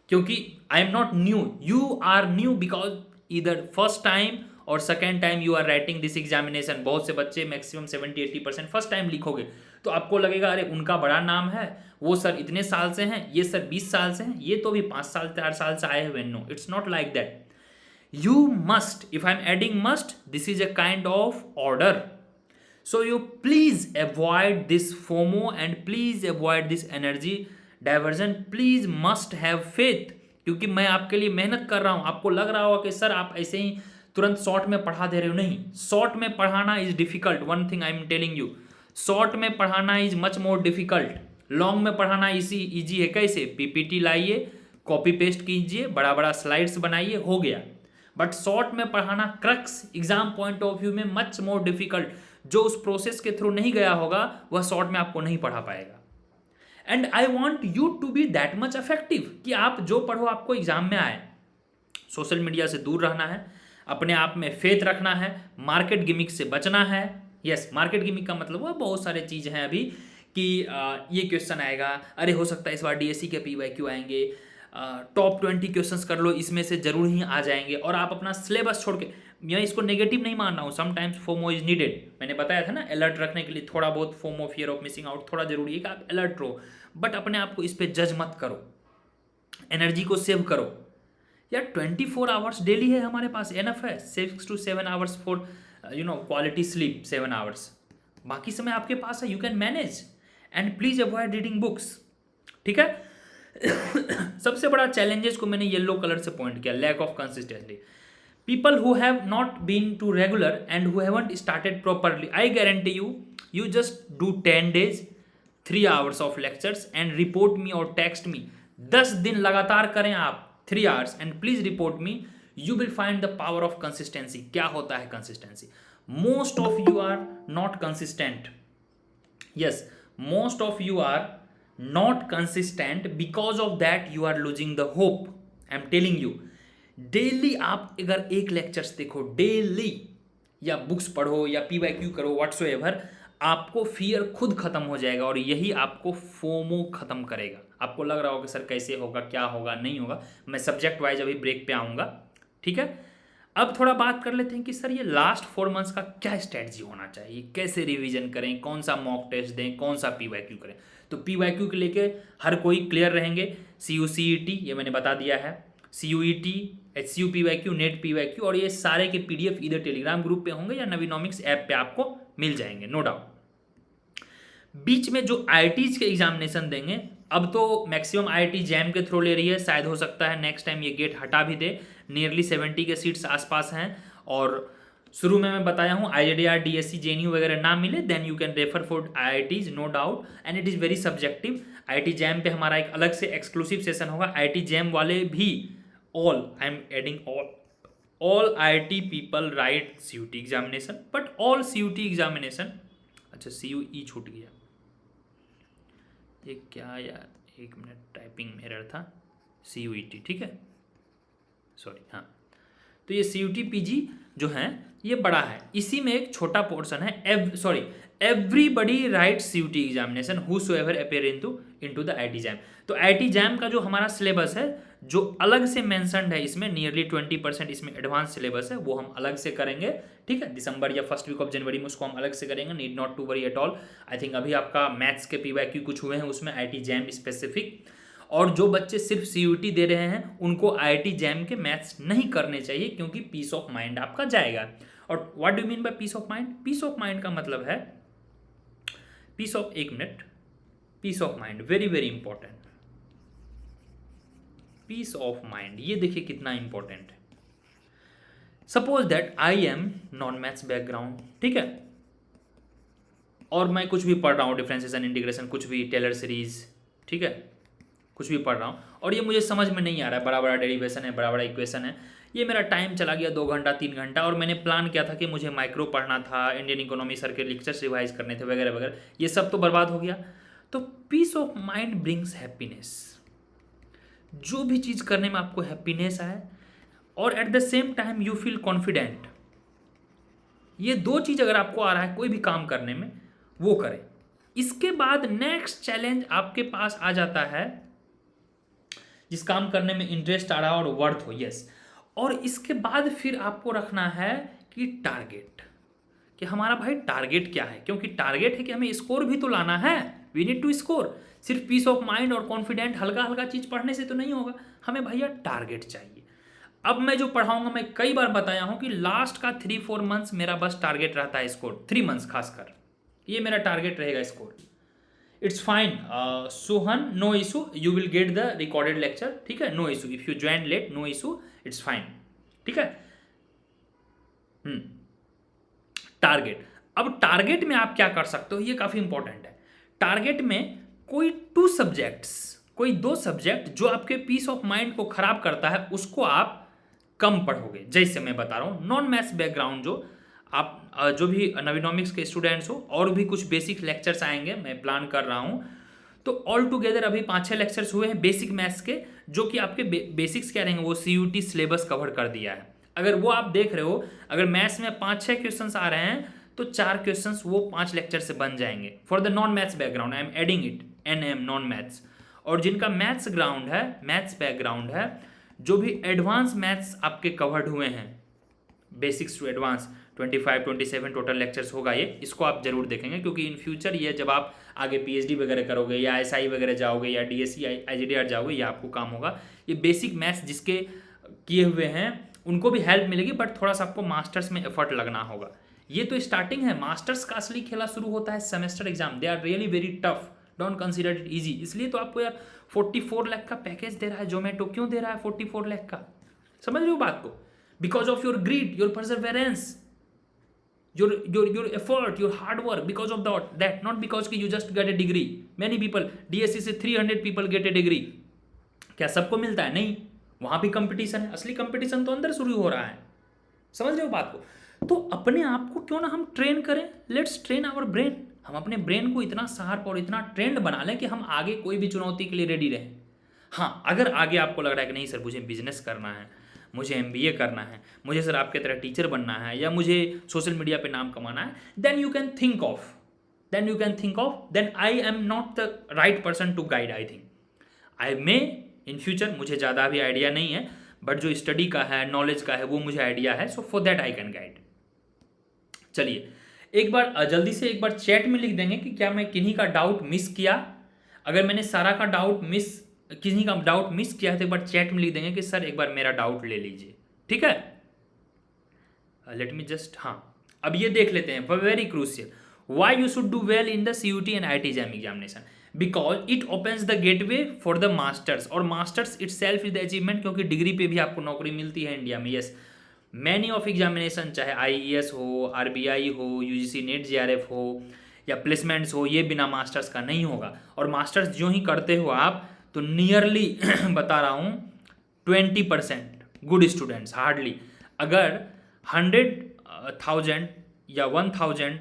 क्योंकि I am not new, you are new because इधर फर्स्ट टाइम और second time you are writing this examination. बहुत से बच्चे maximum 70-80% first time लिखोगे, तो आपको लगेगा अरे उनका बड़ा नाम है, वो सर इतने साल से हैं, ये सर 20 साल से हैं, ये तो भी 5 साल 4 साल से आए हुए। No, it's not like that. You must, if I am adding must, this is a kind of order. So you please avoid this FOMO and please avoid this energy diversion. Please must have faith, क्योंकि मैं आपके लिए मेहनत कर रहा हूँ। आपको लग रहा होगा कि सर आप ऐसे ही तुरंत शॉर्ट में पढ़ा दे रहे हो, नहीं, शॉर्ट में पढ़ाना is difficult, one thing I am telling you, short में पढ़ाना is much more difficult, long में पढ़ाना इजी है। कैसे? पीपीटी लाइए, कॉपी पेस्ट कीजिए, बड़ा बड़ा स्लाइड्स बनाइए, हो गया। बट शॉर्ट में पढ़ाना crux exam point of view में मच मोर डिफिकल्ट। जो उस प्रोसेस के थ्रू नहीं गया होगा वह शॉर्ट में आपको नहीं पढ़ा पाएगा। And I want you to be that much effective कि आप जो पढ़ो आपको एग्जाम में आए। सोशल मीडिया से दूर रहना है, अपने आप में फेथ रखना है, मार्केट गिमिक से बचना है। यस, मार्केट गिमिक का मतलब वो बहुत सारे चीज़ हैं अभी कि ये क्वेश्चन आएगा, अरे हो सकता है इस बार डीएससी के पीवाईक्यू आएंगे, टॉप 20 क्वेश्चंस कर लो, इसमें से जरूर ही आ जाएंगे, और आप अपना सिलेबस छोड़ के, मैं इसको नेगेटिव नहीं मान रहा हूँ, समटाइम्स फोमो इज नीडेड। मैंने बताया था ना, अलर्ट रखने के लिए थोड़ा बहुत FOMO, fear of missing out, थोड़ा जरूरी है कि आप अलर्ट रहो, बट अपने आप को इस पर जज मत करो, एनर्जी को सेव करो। यार 24 आवर्स डेली है हमारे पास, एनफ है। 6 to 7 hours for quality sleep, 7 hours, बाकी समय आपके पास है, you can manage. And please avoid reading books, ठीक है। सबसे बड़ा चैलेंजेस को मैंने येलो कलर से पॉइंट किया, lack of consistency, people who have not been to regular and who haven't started properly, I guarantee you just do 10 days 3 hours of lectures and report me or text me। 10 दिन लगातार करें आप 3 hours and please report me, you will find the power of consistency। क्या होता है consistency? Most of you are not consistent, yes, most of you are not consistent, because of that you are losing the hope। I am telling you, daily आप अगर एक lectures देखो daily, या books पढ़ो या पीवाईक्यू करो, whatsoever, आपको fear खुद खत्म हो जाएगा, और यही आपको फोमो खत्म करेगा। आपको लग रहा होगा कि सर कैसे होगा, क्या होगा, नहीं होगा, मैं सब्जेक्ट वाइज अभी ब्रेक पे आऊँगा, ठीक है। अब थोड़ा बात कर लेते हैं कि सर ये लास्ट 4 मंथ्स का क्या स्ट्रेटजी होना चाहिए, कैसे रिवीजन करें, कौन सा मॉक टेस्ट दें, कौन सा पीवाईक्यू करें। तो पीवाईक्यू के लेके हर कोई क्लियर रहेंगे, CUCET ये मैंने बता दिया है, CUET, HCU PYQ, net PYQ, और ये सारे के PDF इधर टेलीग्राम ग्रुप पे होंगे या नवीनॉमिक्स ऐप पे आपको मिल जाएंगे, नो डाउट। बीच में जो IITs के एग्जामिनेशन देंगे, अब तो मैक्सिमम IIT जैम के थ्रू ले रही है, शायद हो सकता है नेक्स्ट टाइम ये गेट हटा भी दे, नियरली 70 के सीट्स आसपास हैं। और शुरू में मैं बताया हूँ IJDR, DSC, JNU वगैरह ना मिले, then you can refer for IITs, no doubt, and it is very subjective. IIT JAM पे हमारा एक अलग से एक्सक्लूसिव सेशन होगा। IIT जैम वाले भी, all I am adding all IIT people write CUT examination, but all CUT examination, अच्छा CUE छूट गया, ये क्या यार, 1 मिनट, टाइपिंग में एरर था, CUET, ठीक है, सॉरी, हाँ। तो ये CUT PG जो है ये बड़ा है, इसी में एक छोटा पोर्शन है, everybody right CUT examination whosoever appear into the IIT jam. तो IIT जैम का जो हमारा सिलेबस है, जो अलग से मेंशन्ड है इसमें, नियरली 20% इसमें एडवांस सिलेबस है, वो हम अलग से करेंगे, ठीक है। दिसंबर या फर्स्ट वीक ऑफ जनवरी में उसको हम अलग से करेंगे, need not to worry at all. I think अभी आपका मैथ्स के पीवाईक्यू कुछ हुए हैं उसमें, IIT जैम स्पेसिफिक, और जो बच्चे सिर्फ CUT दे रहे हैं उनको IIT जैम के मैथ्स नहीं करने चाहिए, क्योंकि पीस ऑफ माइंड आपका जाएगा। और what do mean by peace of mind? Peace of mind का मतलब है पीस ऑफ, एक minute, peace of mind very very important, peace of mind, ये देखिए कितना इंपॉर्टेंट है। Suppose that I am non maths background, ठीक है, और मैं कुछ भी पढ़ रहा हूँ, डिफरेंशिएशन, इंटीग्रेशन, कुछ भी, टेलर सीरीज, ठीक है, कुछ भी पढ़ रहा हूँ, और ये मुझे समझ में नहीं आ रहा है, बड़ा बड़ा डेरिवेशन है, बड़ा बड़ा इक्वेशन है, ये मेरा टाइम चला गया 2 घंटा 3 घंटा, और मैंने प्लान किया था कि मुझे माइक्रो पढ़ना था, इंडियन इकोनॉमी सर के लेक्चर्स रिवाइज करने थे वगैरह वगैरह, ये सब तो बर्बाद हो गया। तो peace of mind brings happiness, जो भी चीज़ करने में आपको हैप्पीनेस आए और at the same time you feel confident, ये 2 चीज़ अगर आपको आ रहा है कोई भी काम करने में, वो करें। इसके बाद नेक्स्ट चैलेंज आपके पास आ जाता है, जिस काम करने में इंटरेस्ट आ रहा है और वर्थ हो, यस। और इसके बाद फिर आपको रखना है कि टारगेट, कि हमारा भाई टारगेट क्या है, क्योंकि टारगेट है कि हमें स्कोर भी तो लाना है, वी नीड टू स्कोर। सिर्फ पीस ऑफ माइंड और कॉन्फिडेंट हल्का हल्का चीज़ पढ़ने से तो नहीं होगा, हमें भैया टारगेट चाहिए। अब मैं जो पढ़ाऊंगा, मैं कई बार बताया हूं कि लास्ट का 3-4 मंथ्स मेरा बस टारगेट रहता है स्कोर, 3 मंथ्स खासकर, ये मेरा टारगेट रहेगा score. It's fine Sohan, no issue, you will get the recorded lecture, ठीक है, no issue, if you join late no issue, it's fine, ठीक है। टारगेट, अब टारगेट में आप क्या कर सकते हो, ये काफ़ी इंपॉर्टेंट है। टारगेट में कोई 2 सब्जेक्ट्स, कोई 2 सब्जेक्ट जो आपके पीस ऑफ माइंड को खराब करता है उसको आप कम पढ़ोगे। जैसे मैं बता रहा हूँ, नॉन मैथ्स बैकग्राउंड जो आप जो भी नवीनॉमिक्स के स्टूडेंट्स हो, और भी कुछ बेसिक लेक्चर्स आएंगे, मैं प्लान कर रहा हूँ। तो ऑल टुगेदर अभी 5-6 लेक्चर्स हुए हैं बेसिक मैथ्स के, जो कि आपके बेसिक्स क्या रहेंगे, वो CUT सिलेबस कवर कर दिया है। अगर वो आप देख रहे हो, अगर मैथ्स में 5-6 क्वेश्चंस आ रहे हैं तो 4 क्वेश्चंस वो 5 लेक्चर से बन जाएंगे for the non maths background. I am adding it NM non maths. और जिनका मैथ्स ग्राउंड है, मैथ्स बैकग्राउंड है, जो भी एडवांस मैथ्स आपके कवर्ड हुए हैं, basics to advance 25-27 total lectures होगा ये, इसको आप जरूर देखेंगे, क्योंकि इन फ्यूचर ये जब आप आगे PhD वगैरह करोगे या SI वगैरह जाओगे या DSC IGDR जाओगे, ये आपको काम होगा। ये बेसिक मैथ्स जिसके किए हुए हैं उनको भी हेल्प मिलेगी, बट थोड़ा सा आपको मास्टर्स में एफर्ट लगना होगा। ये तो स्टार्टिंग है, मास्टर्स का असली खेला शुरू होता है semester exam. They are really very tough, don't consider it easy. इसलिए तो आपको यार 44 लाख का पैकेज दे रहा है जोमेटो। क्यों दे रहा है 44 लाख का, समझ रहे हो बात को? Because of your grit, your perseverance, your effort, your hard work, because of that, not because कि you just get a degree. Many people, DSC से 300 people get a degree. क्या सबको मिलता है? नहीं, वहाँ भी कंपटीशन है। असली कंपटीशन तो अंदर शुरू हो रहा है, समझ रहे हो बात को? तो अपने आप को क्यों ना हम ट्रेन करें, लेट्स ट्रेन आवर ब्रेन। हम अपने ब्रेन को इतना शार्प और इतना ट्रेंड बना लें कि हम आगे कोई भी चुनौती के लिए रेडी रहें। हाँ, अगर आगे आपको लग रहा है कि नहीं सर मुझे बिजनेस करना है, मुझे MBA करना है, मुझे सर आपके तरह टीचर बनना है, या मुझे सोशल मीडिया पे नाम कमाना है, then you can think of, then I am not the right person to guide. I think I may in future, मुझे ज़्यादा भी आइडिया नहीं है, बट जो स्टडी का है, नॉलेज का है, वो मुझे आइडिया है, so for that I can guide. चलिए एक बार जल्दी से एक बार चैट में लिख देंगे कि क्या मैं किन्हीं का डाउट मिस किया। अगर मैंने सारा का डाउट किसी का डाउट मिस किया है तो एक बार चैट में लिख देंगे कि सर एक बार मेरा डाउट ले लीजिए, ठीक है। लेट मी जस्ट, हाँ अब ये देख लेते हैं, very crucial, why you should do well in the CUT and IIT JAM examination, because it opens the gateway for the masters, और masters itself is the achievement, क्योंकि degree पे भी आपको नौकरी मिलती है इंडिया में। यस, मैनी ऑफ एग्जामिनेशन, चाहे IAS हो, RBI हो, UGC NET JRF हो, या प्लेसमेंट्स हो, ये बिना मास्टर्स का नहीं होगा। और मास्टर्स जो ही करते हो आप, तो नियरली बता रहा हूँ 20% गुड स्टूडेंट्स, हार्डली, अगर 100,000 या 1,000,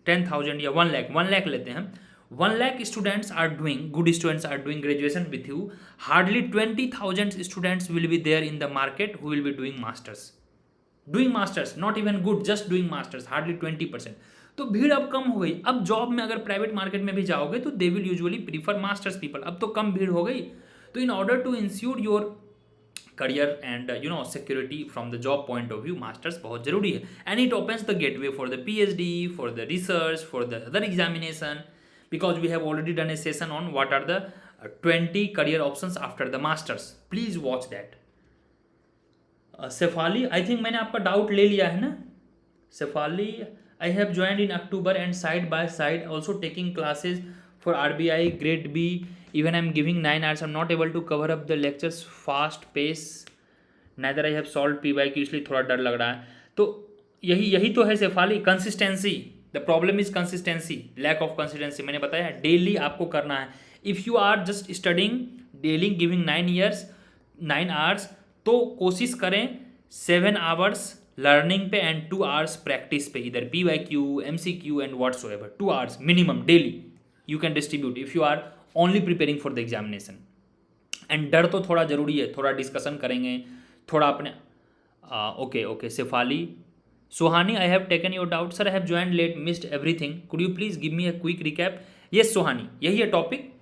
10,000 या 1 लाख लेते हैं, 1 lakh students are doing, good students are doing graduation with you, hardly 20,000 students will be there in the market who will be doing masters, not even good, just doing masters, hardly 20%। तो भीड़ अब कम हो गई। अब जॉब में अगर private market में भी जाओगे तो they will usually prefer masters people. अब तो कम भीड़ हो गई। तो in order to ensure your career and security from the job point of view, masters बहुत जरूरी है। And it opens the gateway for the PhD, for the research, for the other examination, because we have already done a session on what are the 20 career options after the masters. Please watch that. Shefali, I think मैंने आपका doubt ले लिया है ना Shefali. I have joined in October and side by side also taking classes for RBI grade B. Even I'm giving 9 hours. I'm not able to cover up the lectures fast pace. Neither I have solved PYQ, इसलिए थोड़ा डर लग रहा है। तो यही तो है Shefali, consistency. The problem is consistency, lack of consistency. मैंने बताया है डेली आपको करना है। If you are just studying daily giving 9 hours, तो कोशिश करें 7 आवर्स लर्निंग पे एंड 2 आवर्स प्रैक्टिस पे, इधर PYQ, MCQ and whatsoever. 2 hours minimum daily you can distribute if you are only preparing for the examination. And डर तो थोड़ा जरूरी है, थोड़ा डिस्कशन करेंगे, थोड़ा अपने okay Shefali. Sohani, I have taken your doubt sir, I have join late, missed everything, could you please give me a quick recap. Yes Sohani, यही है टॉपिक।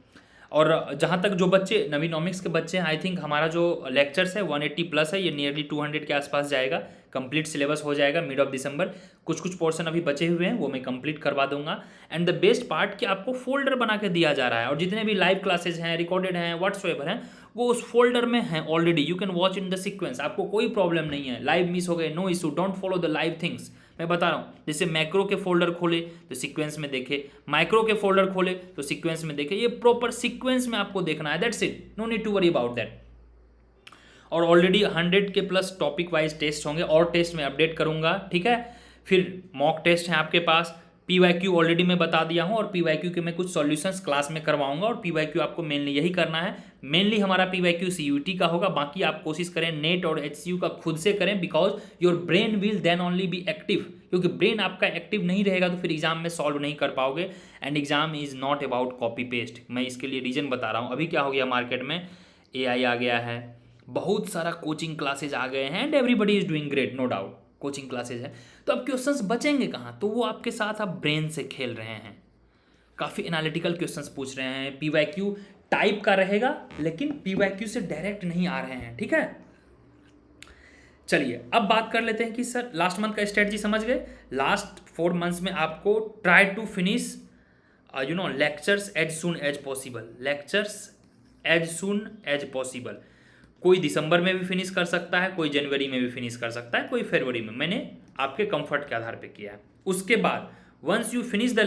और जहाँ तक जो बच्चे नवीनॉमिक्स के बच्चे हैं, आई थिंक हमारा जो लेक्चर्स है 180 प्लस है, ये नियरली 200 के आसपास जाएगा। कंप्लीट सिलेबस हो जाएगा मिड ऑफ दिसंबर। कुछ पोर्शन अभी बचे हुए हैं, वो मैं कंप्लीट करवा दूंगा। एंड द बेस्ट पार्ट कि आपको फोल्डर बना के दिया जा रहा है, और जितने भी लाइव क्लासेज हैं, रिकॉर्डेड हैं, व्हाट्सएवर हैं, वो उस फोल्डर में हैं already. You can watch in the sequence, आपको कोई प्रॉब्लम नहीं है। लाइव मिस हो गए, no issue, don't follow the live things. मैं बता रहा हूँ, जैसे मैक्रो के फोल्डर खोले तो सीक्वेंस में देखे, माइक्रो के फोल्डर खोले तो सीक्वेंस में देखे, ये प्रॉपर सीक्वेंस में आपको देखना है, that's it, no need to worry about that. और ऑलरेडी 100 के प्लस टॉपिक वाइज टेस्ट होंगे और टेस्ट में अपडेट करूंगा, ठीक है। फिर मॉक टेस्ट है आपके पास, पीवाईक्यू ऑलरेडी मैं बता दिया हूँ, और पीवाईक्यू के मैं कुछ सॉल्यूशंस क्लास में करवाऊंगा, और पीवाईक्यू आपको मेनली यही करना है, मेनली हमारा पीवाईक्यू सीयूटी का होगा, बाकी आप कोशिश करें नेट और एचसीयू का खुद से करें, because your brain will then only be active, क्योंकि ब्रेन आपका एक्टिव नहीं रहेगा तो फिर एग्जाम में सॉल्व नहीं कर पाओगे, and exam is not about copy paste. मैं इसके लिए रीजन बता रहा हूँ। अभी क्या हो गया मार्केट में, एआई आ गया है, बहुत सारा कोचिंग क्लासेज आ गए हैं, and everybody is doing great, no doubt coaching classes है, तो अब क्वेश्चंस बचेंगे कहाँ, तो वो आपके साथ आप ब्रेन से खेल रहे हैं, काफ़ी एनालिटिकल क्वेश्चंस पूछ रहे हैं, पीवाईक्यू टाइप का रहेगा लेकिन पीवाईक्यू से डायरेक्ट नहीं आ रहे हैं, ठीक है। चलिए अब बात कर लेते हैं कि सर लास्ट मंथ का स्ट्रेटजी समझ गए, लास्ट 4 मंथ्स में आपको try to finish lectures as soon as possible, lectures as soon as possible. कोई दिसंबर में भी फिनिश कर सकता है, कोई जनवरी में भी फिनिश कर सकता है, कोई फरवरी में, मैंने आपके कंफर्ट के आधार पे किया है। उसके बाद once you finish the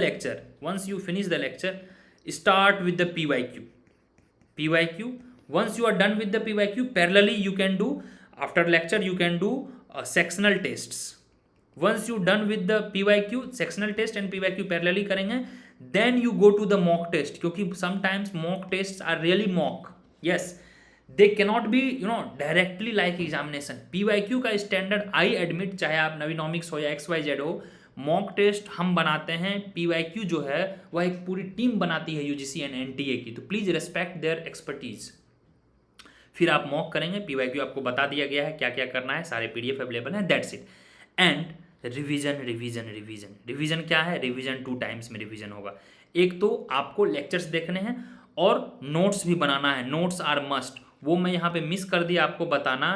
lecture start with the PYQ. Once you are done with the PYQ, parallelly you can do after lecture you can do sectional tests. Once you done with the PYQ, sectional test and PYQ parallelly करेंगे, then you go to the mock test, क्योंकि sometimes mock test are really mock, yes, they cannot be directly like examination. PYQ का standard I admit, चाहे आप नवीनॉमिक्स हो या XYZ हो, mock test हम बनाते हैं, पीवाईक्यू जो है वह एक पूरी टीम बनाती है यूजीसी एंड एनटीए की, तो प्लीज रेस्पेक्ट देयर एक्सपर्टीज। फिर आप मॉक करेंगे, पीवाईक्यू आपको बता दिया गया है क्या क्या करना है, सारे PDF अवेलेबल हैं, दैट्स इट। एंड रिवीजन क्या है, रिवीजन 2 टाइम्स में रिवीजन होगा। एक तो आपको लेक्चर्स देखने हैं और नोट्स भी बनाना है, नोट्स आर मस्ट। वो मैं यहाँ पे मिस कर दिया आपको बताना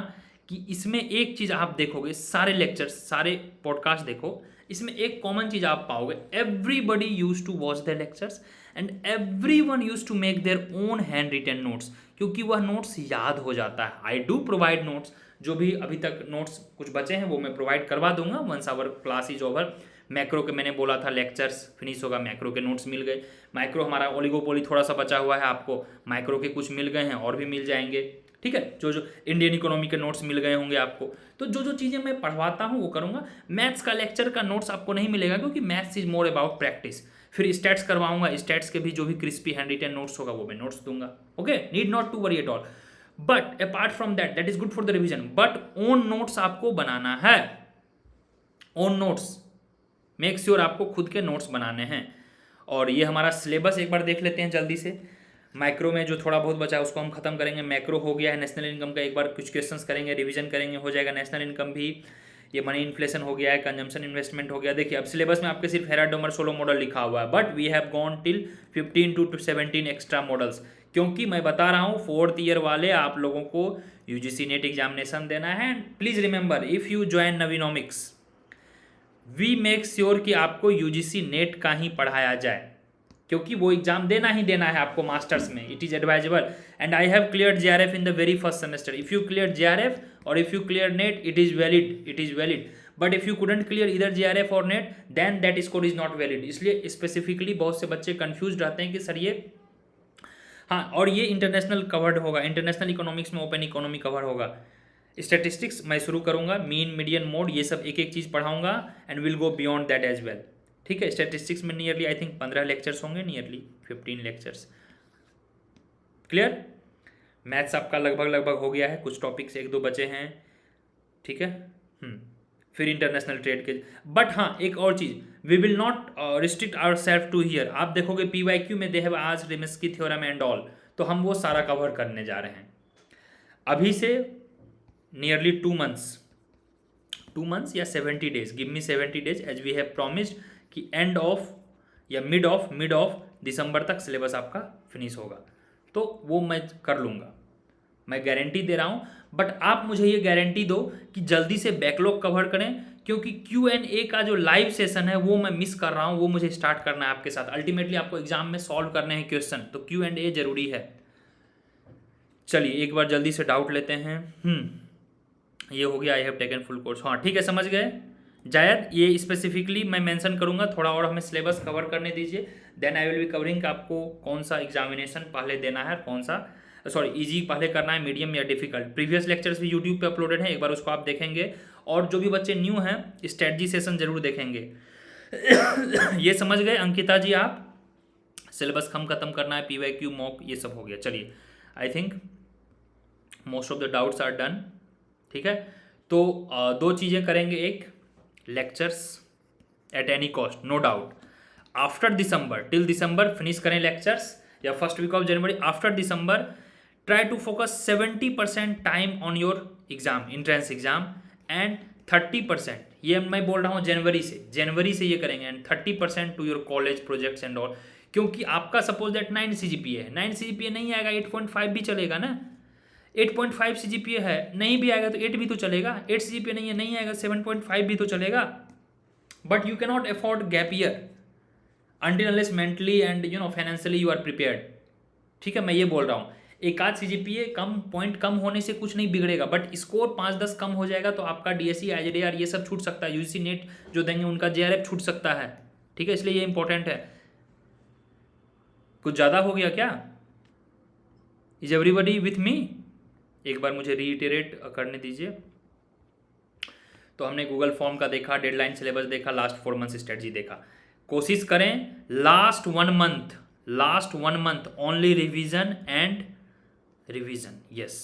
कि इसमें एक चीज़ आप देखोगे, सारे लेक्चर्स सारे पॉडकास्ट देखो, इसमें एक कॉमन चीज़ आप पाओगे, everybody use to watch the lectures and everyone use to make their own hand written notes, क्योंकि वह नोट्स याद हो जाता है। आई डू प्रोवाइड नोट्स, जो भी अभी तक नोट्स कुछ बचे हैं वो मैं प्रोवाइड करवा दूंगा once our class is over. Macro के मैंने बोला था लेक्चर्स फिनिश होगा, मैक्रो के नोट्स मिल गए, माइक्रो हमारा ओलिगोपोली थोड़ा सा बचा हुआ है, आपको माइक्रो के कुछ मिल गए हैं और भी मिल जाएंगे, ठीक है। जो इंडियन इकोनॉमी के नोट्स मिल गए होंगे आपको, तो जो चीज़ें मैं पढ़वाता हूँ वो करूँगा। मैथ्स का लेक्चर का नोट्स आपको नहीं मिलेगा, क्योंकि maths is more about practice. फिर स्टैट्स करवाऊंगा, स्टैट्स के भी जो भी क्रिस्पी हैंड रिटन नोट्स होगा वो मैं नोट्स दूंगा, okay, need not to worry at all. But apart from that is good for the revision, but own notes आपको बनाना है, ओन नोट्स, मेक श्योर आपको खुद के नोट्स बनाने हैं। और ये हमारा सिलेबस एक बार देख लेते हैं जल्दी से। माइक्रो में जो थोड़ा बहुत बचा है उसको हम खत्म करेंगे, मैक्रो हो गया है, नेशनल इनकम का एक बार कुछ क्वेश्चंस करेंगे, रिवीजन करेंगे, हो जाएगा नेशनल इनकम भी, ये मनी इन्फ्लेशन हो गया है, कंजम्पशन इन्वेस्टमेंट हो गया। देखिए अब सिलेबस में आपके सिर्फ हेराल्ड डोमर सोलो मॉडल लिखा हुआ है, but we have gone till 15 to 17 extra models, क्योंकि मैं बता रहा हूँ 4th ईयर वाले आप लोगों को यूजीसी नेट एग्जामिनेशन देना है। Please remember, if you join Navinomics we make sure कि आपको यूजीसी नेट का ही पढ़ाया जाए, क्योंकि वो एग्जाम देना ही देना है आपको मास्टर्स में, it is advisable. And I have cleared JRF in the very first semester. If you clear JRF or if you clear NET, it is valid, but if you couldn't clear either JRF or NET, then that score is not valid. इसलिए specifically बहुत से बच्चे confuse रहते हैं कि sir ये, हाँ, और ये इंटरनेशनल कवर्ड होगा, इंटरनेशनल इकोनॉमिक्स में ओपन इकोनॉमी कवर होगा। स्टैटिस्टिक्स मैं शुरू करूंगा, मीन मीडियन मोड, ये सब एक एक चीज़ पढ़ाऊंगा and will go beyond that as well, ठीक है। स्टैटिस्टिक्स में नियरली आई थिंक 15 लेक्चर्स होंगे, नियरली 15 लेक्चर्स, क्लियर। मैथ्स आपका लगभग हो गया है, कुछ टॉपिक्स 1-2 बचे हैं, ठीक है। फिर इंटरनेशनल ट्रेड के, बट हाँ एक और चीज़, we will not restrict our self to here. आप देखोगे पीवाईक्यू में दे हैव आज रेमस्की थ्योरम एंड ऑल, तो हम वो सारा कवर करने जा रहे हैं अभी से नियरली 2 months या 70 days, give me 70 days as we have promised कि एंड ऑफ या मिड ऑफ दिसंबर तक सिलेबस आपका फिनिश होगा, तो वो मैं कर लूँगा, मैं गारंटी दे रहा हूँ। बट आप मुझे ये गारंटी दो कि जल्दी से बैकलॉग कवर करें, क्योंकि Q&A का जो लाइव सेशन है वो मैं मिस कर रहा हूँ, वो मुझे स्टार्ट करना है आपके साथ। अल्टीमेटली आपको एग्जाम में सॉल्व करने हैं क्वेश्चन, तो Q&A जरूरी है। चलिए एक बार जल्दी से डाउट लेते हैं। ये हो गया, आई हैव टेकन फुल कोर्स, हाँ ठीक है, समझ गए। जायद ये स्पेसिफिकली मैं मेंशन करूंगा, थोड़ा और हमें सिलेबस कवर करने दीजिए, then I will be covering कि आपको कौन सा एग्जामिनेशन पहले देना है, कौन सा सॉरी इजी पहले करना है, मीडियम या डिफिकल्ट। प्रीवियस लेक्चर्स भी यूट्यूब पे अपलोडेड हैं, एक बार उसको आप देखेंगे। और जो भी बच्चे न्यू हैं स्ट्रेटजी सेशन जरूर देखेंगे। ये समझ गए अंकिता जी आप, सिलेबस कम खत्म करना है, PYQ मॉक ये सब हो गया। चलिए I think most of the doubts are done. ठीक है, तो दो चीज़ें करेंगे, एक lectures at any cost no doubt, after December till December finish करें लेक्चर्स, या first week of January. After December try to focus 70% time on your exam, entrance exam, and 30% ये मैं बोल रहा हूँ जनवरी से ये करेंगे, and 30% to your college projects and all. क्योंकि आपका सपोज दैट 9 CGPA है, 9 CGPA नहीं आएगा 8.5 भी चलेगा ना, 8.5 CGPA है, नहीं भी आएगा तो 8 भी तो चलेगा, 8 CGPA नहीं है, नहीं आएगा 7.5 भी तो चलेगा। But you cannot afford gap year until unless mentally and financially you are prepared। ठीक है, मैं ये बोल रहा हूँ, एक आध CGPA कम पॉइंट कम होने से कुछ नहीं बिगड़ेगा, बट स्कोर 5-10 कम हो जाएगा तो आपका DSE IJDR ये सब छूट सकता है, UGC नेट जो देंगे उनका JRF छूट सकता है। ठीक है, इसलिए ये इंपॉर्टेंट है। कुछ ज़्यादा हो गया क्या? Is everybody with me? एक बार मुझे रीइटरेट करने दीजिए। तो हमने गूगल फॉर्म का देखा, डेडलाइन सिलेबस देखा, लास्ट 4 मंथ्स स्ट्रेटजी देखा। कोशिश करें last one month only revision and revision, yes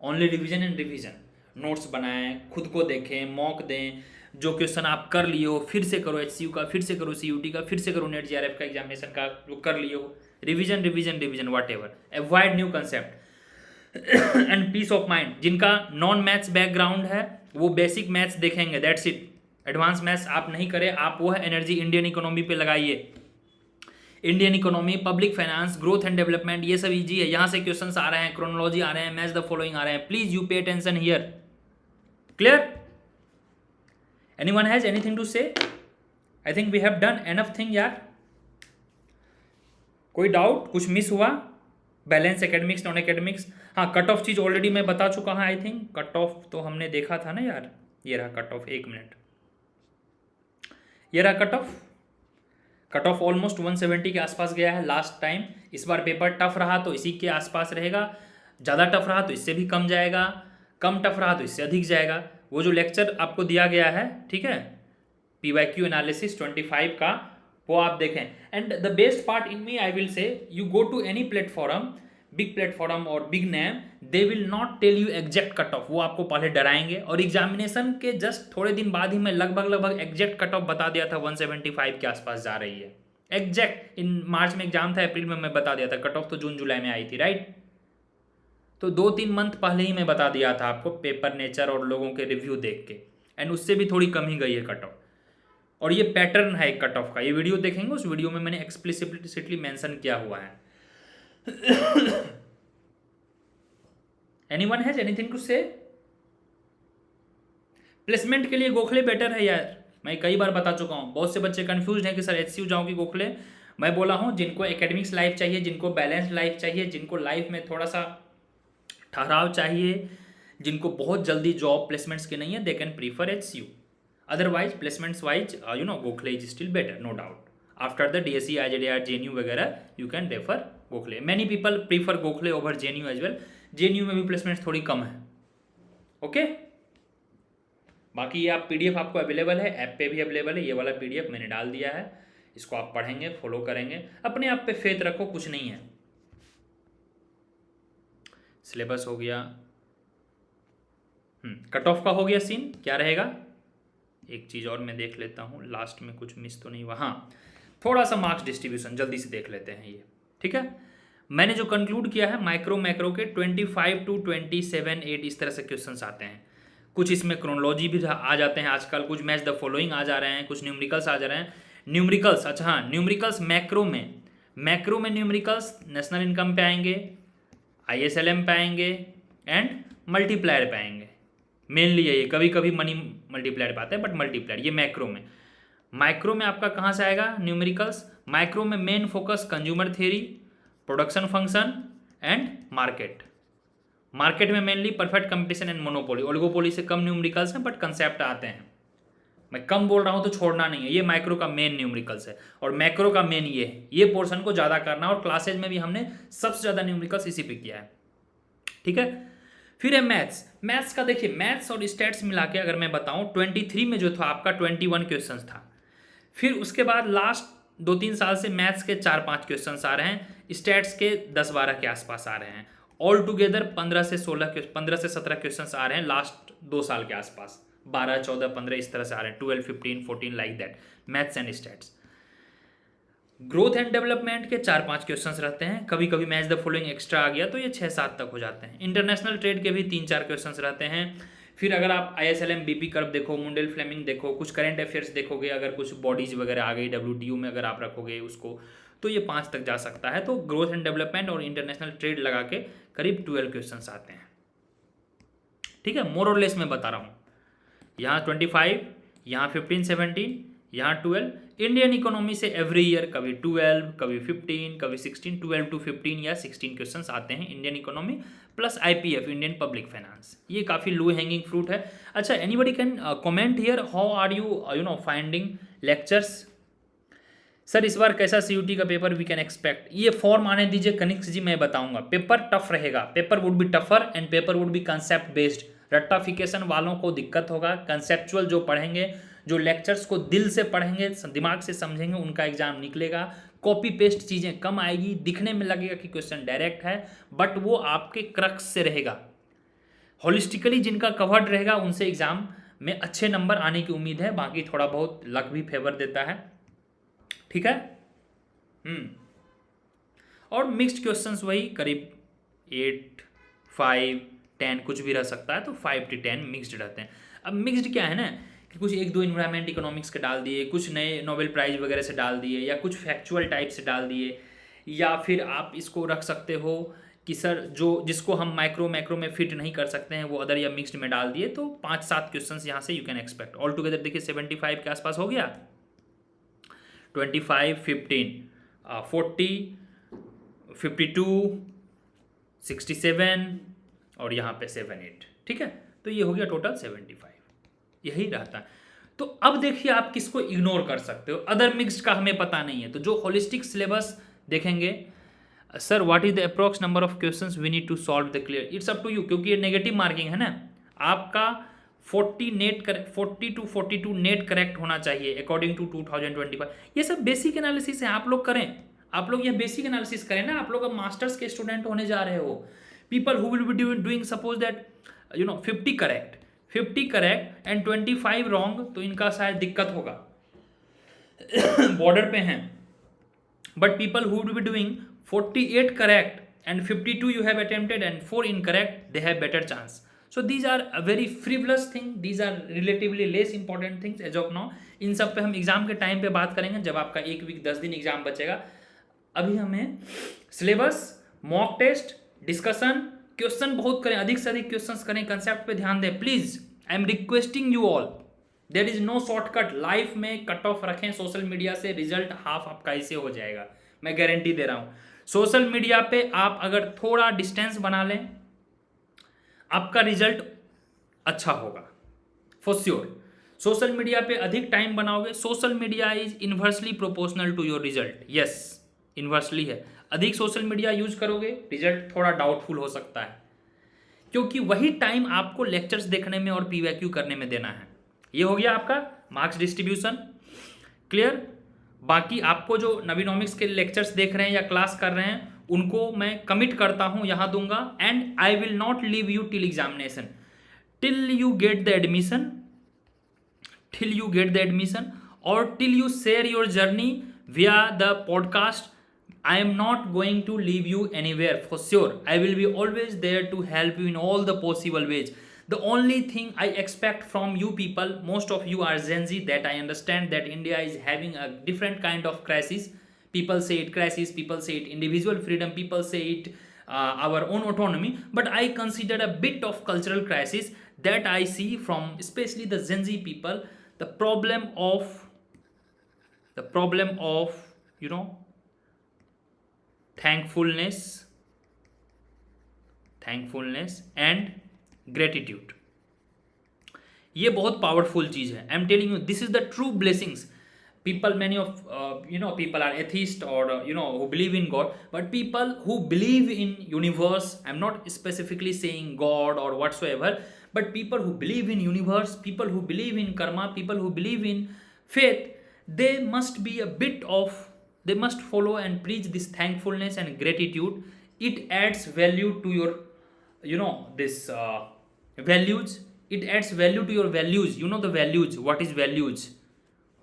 only revision and revision. Notes बनाएं, खुद को देखें, मॉक दें, जो क्वेश्चन आप कर लिए हो फिर से करो, HCU का फिर से करो, CUT का फिर से करो, नेट JRF का एग्जामिनेशन का जो कर लिए हो, revision revision revision whatever. Avoid new concept and peace of mind. जिनका नॉन मैथ्स बैकग्राउंड है वो बेसिक मैथ्स देखेंगे, दैट्स इट। एडवांस मैथ्स आप नहीं करें, आप वो है एनर्जी इंडियन इकोनॉमी पे लगाइए। Indian economy, public finance, growth and development, ये सब इजी है, यहाँ से क्वेश्चंस आ रहे हैं, क्रोनोलॉजी आ रहे हैं, मैच द फॉलोइंग आ रहे हैं। Please you pay attention here. Clear? Anyone has anything to say? I think we have done enough thing यार। कोई डाउट, कुछ मिस हुआ? बैलेंस एकेडमिक्स, नॉन एकेडमिक्स, हाँ कट ऑफ चीज ऑलरेडी मैं बता चुका हूँ। आई थिंक कट ऑफ तो हमने देखा था ना यार, ये रहा कट ऑफ, 1 मिनट, ये रहा कट ऑफ ऑलमोस्ट 170 के आसपास गया है लास्ट टाइम। इस बार पेपर टफ रहा तो इसी के आसपास रहेगा, ज़्यादा टफ रहा तो इससे भी कम जाएगा, कम टफ रहा तो इससे अधिक जाएगा। वो जो लेक्चर आपको दिया गया है, ठीक है, PYQ एनालिसिस 25 का, वो आप देखें। And the best part in me, I will say, you go to any platform, big platform और big name, they will not tell you exact cut off, वो आपको पहले डराएंगे। और एग्जामिनेशन के जस्ट थोड़े दिन बाद ही मैं लगभग एग्जैक्ट कट ऑफ बता दिया था, 175 के आसपास जा रही है एग्जैक्ट। इन मार्च में एग्जाम था, अप्रैल में मैं बता दिया था, कट ऑफ तो जून जुलाई में आई थी, राइट। तो 2-3 मंथ पहले ही मैं बता दिया था आपको, पेपर नेचर और लोगों के रिव्यू देख के, एंड उससे भी थोड़ी कम ही गई है कट ऑफ। और ये पैटर्न है कट ऑफ का, ये वीडियो देखेंगे, उस वीडियो में मैंने एक्सप्लिसिटली मेंशन किया हुआ है। एनीवन हैज एनीथिंग टू से? प्लेसमेंट के लिए गोखले बेटर है यार, मैं कई बार बता चुका हूँ। बहुत से बच्चे कंफ्यूज हैं कि सर HCU जाऊँ कि गोखले। मैं बोला हूँ जिनको एकेडमिक्स लाइफ चाहिए, जिनको बैलेंस्ड लाइफ चाहिए, जिनको लाइफ में थोड़ा सा ठहराव चाहिए, जिनको बहुत जल्दी जॉब प्लेसमेंट्स के नहीं है, they can prefer HCU। Otherwise placements wise Gokhale is still better, no doubt. After the DSE IJDR JNU वगैरह you can refer Gokhale. Many people prefer Gokhale over JNU as well. JNU में भी प्लेसमेंट्स थोड़ी कम है, okay. बाकी ये आप PDF आपको available है, ऐप पे भी अवेलेबल है, ये वाला PDF मैंने डाल दिया है, इसको आप पढ़ेंगे, फॉलो करेंगे, अपने आप पे फेथ रखो, कुछ नहीं है। सिलेबस हो गया, कट ऑफ का हो गया सीन, क्या रहेगा? एक चीज़ और मैं देख लेता हूँ, लास्ट में कुछ मिस तो नहीं हुआ। हाँ, थोड़ा सा मार्क्स डिस्ट्रीब्यूशन जल्दी से देख लेते हैं ये, ठीक है। मैंने जो कंक्लूड किया है, माइक्रो मैक्रो के 25 to 27-8 इस तरह से क्वेश्चंस आते हैं। कुछ इसमें क्रोनोलॉजी भी आ जाते हैं आजकल, कुछ मैच द फॉलोइंग आ जा रहे हैं, कुछ न्यूमेरिकल्स आ जा रहे हैं। न्यूमेरिकल्स, अच्छा हाँ, न्यूमेरिकल्स मैक्रो में न्यूमेरिकल्स नेशनल इनकम पे आएंगे, ISLM पे आएंगे, एंड मल्टीप्लायर पे आएंगे। मेनली ये कभी कभी मनी मल्टीप्लायर पे आता है, बट मल्टीप्लायर ये मैक्रो में। माइक्रो में आपका कहाँ से आएगा न्यूमेरिकल्स? माइक्रो में main focus consumer theory, production function and market. Market में mainly perfect competition and monopoly, oligopoly से कम न्यूमेरिकल्स हैं, बट कंसेप्ट आते हैं। मैं कम बोल रहा हूँ तो छोड़ना नहीं है, ये माइक्रो का मेन न्यूमेरिकल्स है और मैक्रो का मेन ये है, ये पोर्शन को ज़्यादा करना है और क्लासेज में भी हमने सबसे ज़्यादा न्यूमेरिकल्स इसी पे किया है, ठीक है। फिर है मैथ्स। मैथ्स का देखिए, मैथ्स और स्टैट्स मिला के अगर मैं बताऊँ 23 में जो था आपका 21 क्वेश्चन था। फिर उसके बाद लास्ट 2-3 साल से मैथ्स के 4-5 क्वेश्चन आ रहे हैं, स्टैट्स के 10-12 के आसपास आ रहे हैं, ऑल टुगेदर 15 से 17 क्वेश्चन आ रहे हैं लास्ट 2 साल के आसपास, 12, 14, 15 इस तरह से आ रहे हैं, 12, 15, 14 like that, maths and stats. Growth and development के 4-5 क्वेश्चंस रहते हैं, कभी कभी मैच द फॉलोइंग एक्स्ट्रा आ गया तो ये 6-7 तक हो जाते हैं। इंटरनेशनल ट्रेड के भी 3-4 क्वेश्चंस रहते हैं। फिर अगर आप ISLM BP कर्व देखो, मुंडेल फ्लेमिंग देखो, कुछ करंट अफेयर्स देखोगे, अगर कुछ बॉडीज वगैरह आ गई WTO में अगर आप रखोगे उसको, तो ये 5 तक जा सकता है। तो ग्रोथ एंड डेवलपमेंट और इंटरनेशनल ट्रेड लगा के करीब 12 क्वेश्चन आते हैं, ठीक है, मोर और लेस मैं बता रहा हूँ। यहाँ 25, यहाँ 15-17, यहाँ 12। इंडियन इकोनॉमी से एवरी ईयर कभी 12, कभी 15, कभी 16, 12 to 15 या 16 क्वेश्चंस आते हैं Indian economy plus IPF, Indian public finance. ये काफ़ी लो हैंगिंग फ्रूट है। अच्छा, anybody can comment here, how are you finding lectures? Sir इस बार कैसा CUT का पेपर वी कैन एक्सपेक्ट? ये फॉर्म आने दीजिए कनिष्क जी, मैं बताऊंगा। पेपर टफ रहेगा, paper would be tougher and paper would be concept based. रट्टाफिकेशन वालों को दिक्कत होगा, कंसेप्चुअल जो पढ़ेंगे, जो लेक्चर्स को दिल से पढ़ेंगे, दिमाग से समझेंगे, उनका एग्जाम निकलेगा। कॉपी पेस्ट चीज़ें कम आएगी, दिखने में लगेगा कि क्वेश्चन डायरेक्ट है, बट वो आपके क्रक्स से रहेगा। होलिस्टिकली जिनका कवर्ड रहेगा उनसे एग्जाम में अच्छे नंबर आने की उम्मीद है, बाकी थोड़ा बहुत लक भी फेवर देता है, ठीक है। और मिक्स्ड क्वेश्चंस वही करीब 8, 5, 10 कुछ भी रह सकता है, तो 5 to 10 मिक्स्ड रहते हैं। अब मिक्स्ड क्या है ना कि कुछ 1-2 इन्वायरमेंट इकोनॉमिक्स के डाल दिए, कुछ नए नोबेल प्राइज वगैरह से डाल दिए, या कुछ फैक्चुअल टाइप से डाल दिए, या फिर आप इसको रख सकते हो कि सर जो जिसको हम मैक्रो में फिट नहीं कर सकते हैं वो अदर या मिक्स्ड में डाल दिए, तो 5-7 क्वेश्चंस यहाँ से you can expect. All together देखिए 75 के आसपास हो गया, 25, 15, 40, 52, 67 और यहाँ पे 7, 8, ठीक है। तो ये हो गया टोटल 75, यही रहता है। तो अब देखिए आप किसको इग्नोर कर सकते हो, अदर मिक्स्ड का हमें पता नहीं है, तो जो होलिस्टिक सिलेबस देखेंगे। Sir what is the approx number of questions we need to solve the clear? It's up to you, क्योंकि ये नेगेटिव मार्किंग है ना। आपका 40 to 42 नेट करेक्ट होना चाहिए अकॉर्डिंग टू 2025। ये सब बेसिक एनालिसिस है, आप लोग करें, आप लोग ये बेसिक एनालिसिस करें ना। आप लोग अब मास्टर्स के स्टूडेंट होने जा रहे हो। People who will be doing suppose that 50 correct and 25 wrong, तो इनका शायद दिक्कत होगा बॉर्डर पे हैं। But people who will be doing 48 correct and 52 you have attempted and 4 incorrect, they have better chance. So these are a very frivolous thing, these are relatively less important things as of now. इन सब पे हम exam के time पे बात करेंगे, जब आपका 1 week 10 दिन एग्जाम बचेगा। अभी हमें syllabus, mock test, discussion, question बहुत करें, अधिक से अधिक क्वेश्चंस करें, कंसेप्ट पे ध्यान दें please. I am requesting you all, there is no shortcut. Life में कट ऑफ रखें सोशल मीडिया से, रिजल्ट हाफ आपका ऐसे हो जाएगा, मैं गारंटी दे रहा हूं। सोशल मीडिया पे आप अगर थोड़ा डिस्टेंस बना लें, आपका रिजल्ट अच्छा होगा फॉर श्योर। सोशल मीडिया पे अधिक टाइम बनाओगे, social media is inversely proportional to your result. Yes, inversely है। अधिक सोशल मीडिया यूज करोगे, रिजल्ट थोड़ा डाउटफुल हो सकता है, क्योंकि वही टाइम आपको लेक्चर्स देखने में और PYQ करने में देना है। ये हो गया आपका मार्क्स डिस्ट्रीब्यूशन, क्लियर। बाकी आपको जो नवीनॉमिक्स के लेक्चर्स देख रहे हैं या क्लास कर रहे हैं, उनको मैं कमिट करता हूं, यहां दूंगा। And I will not leave you till examination, till you get the admission, और till you share your journey via the podcast. I am not going to leave you anywhere for sure. I will be always there to help you in all the possible ways. The only thing I expect from you people, most of you are Gen Z, that I understand that India is having a different kind of crisis. People say it crisis, people say it individual freedom, people say it our own autonomy, but I consider a bit of cultural crisis that I see from especially the Gen Z people. The problem of thankfulness and gratitude, ये बहुत powerful चीज़ है. I am telling you, this is the true blessings. People, many of people are atheist or who believe in God, but people who believe in universe, I'm not specifically saying God or whatsoever, but people who believe in universe, people who believe in karma, people who believe in faith, they must be a bit of, they must follow and preach this thankfulness and gratitude. It adds value to your this values. It adds value to your values. You know the values, what is values?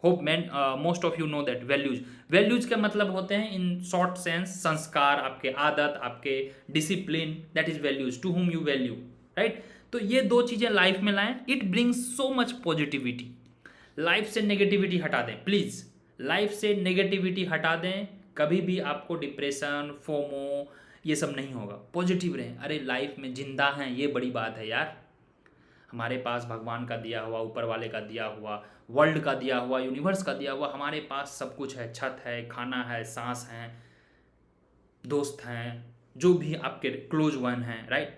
Hope man most of you know that values. Values के मतलब होते हैं in short sense संस्कार, आपके आदत, आपके discipline, that is values, to whom you value, right. तो ये दो चीज़ें लाइफ में लाएं. It brings so much positivity. Life से नेगेटिविटी हटा दें प्लीज़. लाइफ से नेगेटिविटी हटा दें. कभी भी आपको डिप्रेशन, फोमो, ये सब नहीं होगा. पॉजिटिव रहें. अरे लाइफ में जिंदा हैं, ये बड़ी बात है यार. हमारे पास भगवान का दिया हुआ, ऊपर वाले का दिया हुआ, वर्ल्ड का दिया हुआ, यूनिवर्स का दिया हुआ, हमारे पास सब कुछ है. छत है, खाना है, सांस हैं, दोस्त हैं, जो भी आपके क्लोज वन हैं, right.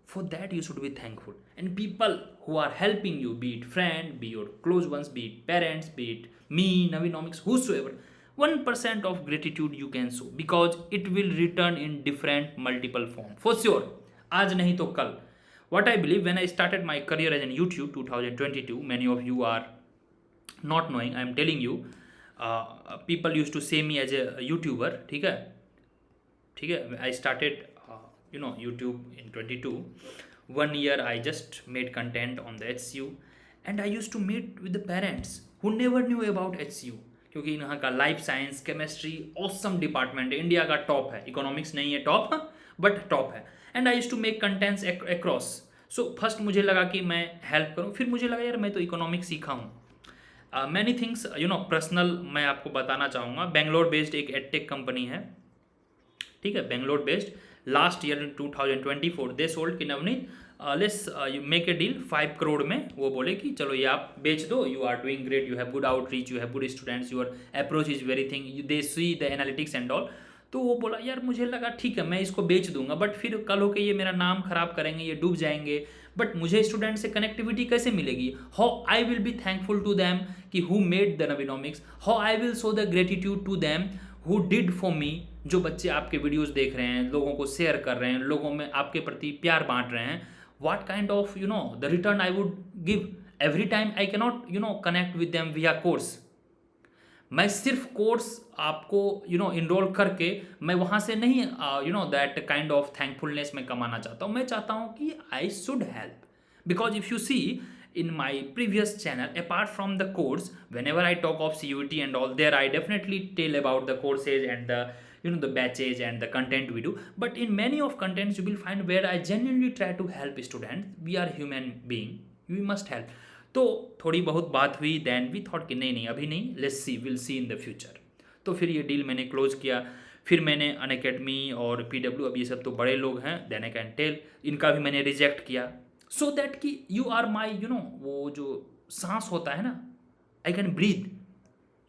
For that you should be thankful. And people who are helping you, be it friend, be your close ones, be it parents, be it me, Navinomics, whosoever, 1% of gratitude you can show, because it will return in different multiple form for sure. आज नहीं तो कल. What I believe, when I started my career as in YouTube 2022, many of you are not knowing, I am telling you, people used to say me as a YouTuber. ठीक है. I started YouTube in 22. 1 year I just made content on the HCU, and I used to meet with the parents who never knew about HCU, क्योंकि यहाँ का life science, chemistry awesome department है. India का top है. Economics नहीं है top, but top है. And I use to make contents across. So first मुझे लगा कि मैं हेल्प करूँ. फिर मुझे लगा यार मैं तो इकोनॉमिक्स सीखा हूँ. मैनी थिंग्स पर्सनल मैं आपको बताना चाहूँगा. बेंगलोर बेस्ड एक एडटेक कंपनी है, ठीक है, Bangalore based. Last year in 2024 they sold कि Navneet let's make a deal 5 crore में. वो बोले कि चलो ये आप बेच दो. You are doing great, you have good outreach, you have good students, your approach is very thing, they see the analytics and all. तो वो बोला यार मुझे लगा ठीक है मैं इसको बेच दूंगा, बट फिर कल होके ये मेरा नाम खराब करेंगे, ये डूब जाएंगे, बट मुझे स्टूडेंट से कनेक्टिविटी कैसे मिलेगी? How I will be thankful to them कि who made the Navinomics. How I will show the gratitude to them who did for me. जो बच्चे आपके वीडियोस देख रहे हैं, लोगों को शेयर कर रहे हैं, लोगों में आपके प्रति प्यार बांट रहे हैं, what kind of the return I would give. Every time I cannot connect with them विया कोर्स. मैं सिर्फ कोर्स आपको इनरोल करके मैं वहाँ से नहीं दैट काइंड ऑफ थैंकफुलनेस मैं कमाना चाहता हूँ. मैं चाहता हूँ कि I should help, because if you see in my previous channel, apart from the course, whenever I talk of CUT and all, there I definitely tell about the courses and the the batches and the content we do. But in many of contents you will find where I genuinely try to help students. We are human being, we must help. तो थोड़ी बहुत बात हुई, then we thought कि नहीं अभी नहीं, let's see, will see in the future. तो फिर ये डील मैंने क्लोज किया. फिर मैंने अनअकैडमी और PW, अब ये सब तो बड़े लोग हैं, देन आई कैन टेल, इनका भी मैंने रिजेक्ट किया. सो दैट कि यू आर माई वो जो सांस होता है ना, I can breathe,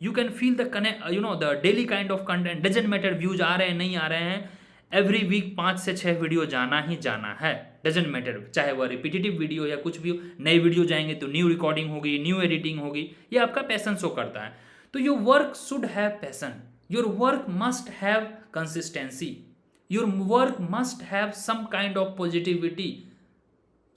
you can feel the connect, the daily kind of content. Doesn't matter views आ रहे हैं नहीं आ रहे हैं, एवरी वीक 5 से 6 वीडियो जाना ही जाना है. डजेंट मैटर, चाहे वह रिपीटेटिव वीडियो या कुछ भी हो. नई वीडियो जाएंगे तो न्यू रिकॉर्डिंग होगी, न्यू एडिटिंग होगी. ये आपका पैसन शो करता है. तो your work should have passion, your work must have consistency, your work must have some kind of positivity,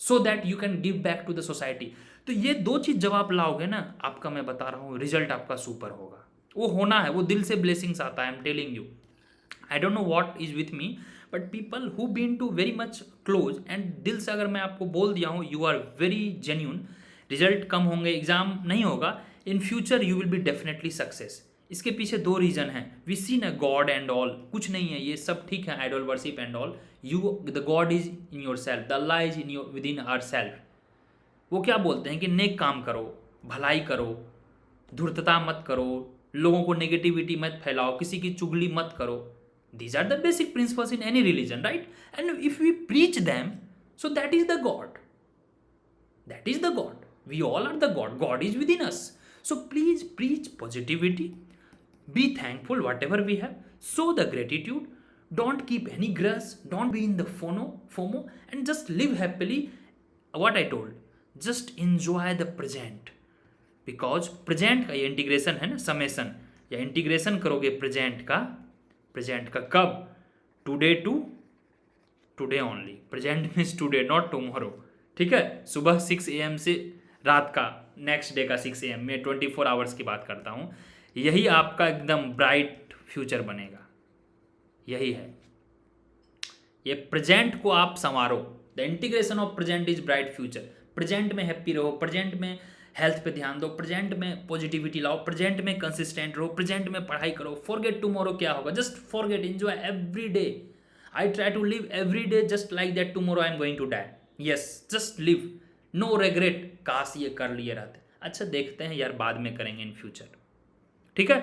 so that you can give back to the society. तो ये दो चीज़ जब आप लाओगे ना, आपका मैं बता रहा हूँ रिजल्ट आपका सुपर होगा. वो होना है, वो दिल से ब्लेसिंग्स आता है. I am telling you, I don't know what is with me, but people who been to very much close and दिल से अगर मैं आपको बोल दिया हूँ you are very genuine. Result कम होंगे, एग्जाम नहीं होगा, in future you will be definitely success. इसके पीछे 2 रीज़न हैं. वी सी न गॉड एंड ऑल, कुछ नहीं है, ये सब ठीक है, idol worship and all. You the god is in your self, the Allah is in your within our self. वो क्या बोलते हैं कि नेक काम करो, भलाई करो, धूर्तता मत करो, लोगों को नेगेटिविटी मत फैलाओ, किसी की चुगली मत करो. These are the basic principles in any religion, right? And if we preach them, so that is the God. That is the God. We all are the God. God is within us. So please preach positivity. Be thankful whatever we have. Show the gratitude. Don't keep any grudge. Don't be in the FOMO. And just live happily. What I told. Just enjoy the present, because present का ये integration है ना, summation, या integration करोगे present का कब, today to today only, present means today not tomorrow, ठीक है, सुबह 6 AM से रात का नेक्स्ट डे का 6 AM में 24 आवर्स की बात करता हूँ, यही आपका एकदम ब्राइट फ्यूचर बनेगा, यही है, ये प्रेजेंट को आप संवारो, the integration of present is bright future, present में हैप्पी रहो, प्रेजेंट में हेल्थ पे ध्यान दो, प्रेजेंट में पॉजिटिविटी लाओ, प्रेजेंट में कंसिस्टेंट रहो, प्रेजेंट में पढ़ाई करो, फॉरगेट टुमारो क्या होगा, just forget, enjoy every day, I try to live every day just like that tomorrow I am going to die, yes just live, no regret, काश ये कर लिए रहते, अच्छा देखते हैं यार बाद में करेंगे इन फ्यूचर, ठीक है।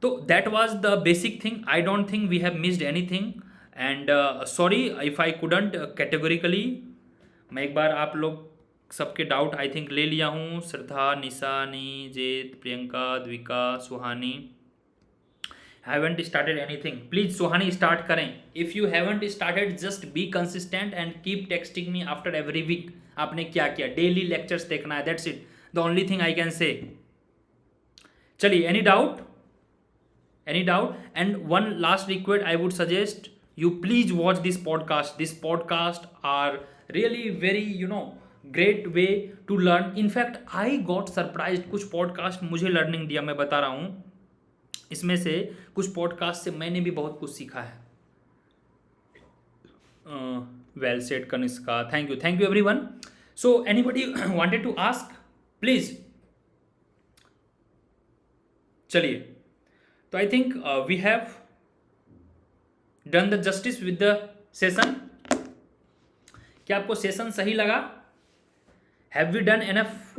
तो that was the basic thing, I don't think we have missed anything, and sorry if I couldn't categorically, मैं एक बार आप लोग सबके डाउट आई थिंक ले लिया हूँ, श्रद्धा, निशानी, जेत, प्रियंका, द्विका, सुहानी, haven't started anything, please Suhani start करें, if you haven't started just be consistent and keep texting me after every week, आपने क्या किया, डेली लेक्चर्स देखना है, that's it, the only thing I can say। चलिए, any doubt, and one last request I would suggest you please watch this podcast are really very great way to learn, in fact I got surprised, कुछ podcast मुझे learning दिया, मैं बता रहा हूँ, इसमें से कुछ पॉडकास्ट से मैंने भी बहुत कुछ सीखा है। Well said Kanishka, thank you everyone. So anybody wanted to ask, please. चलिए, तो I think we have done the justice with the session. क्या आपको सेशन सही लगा? Have we done enough?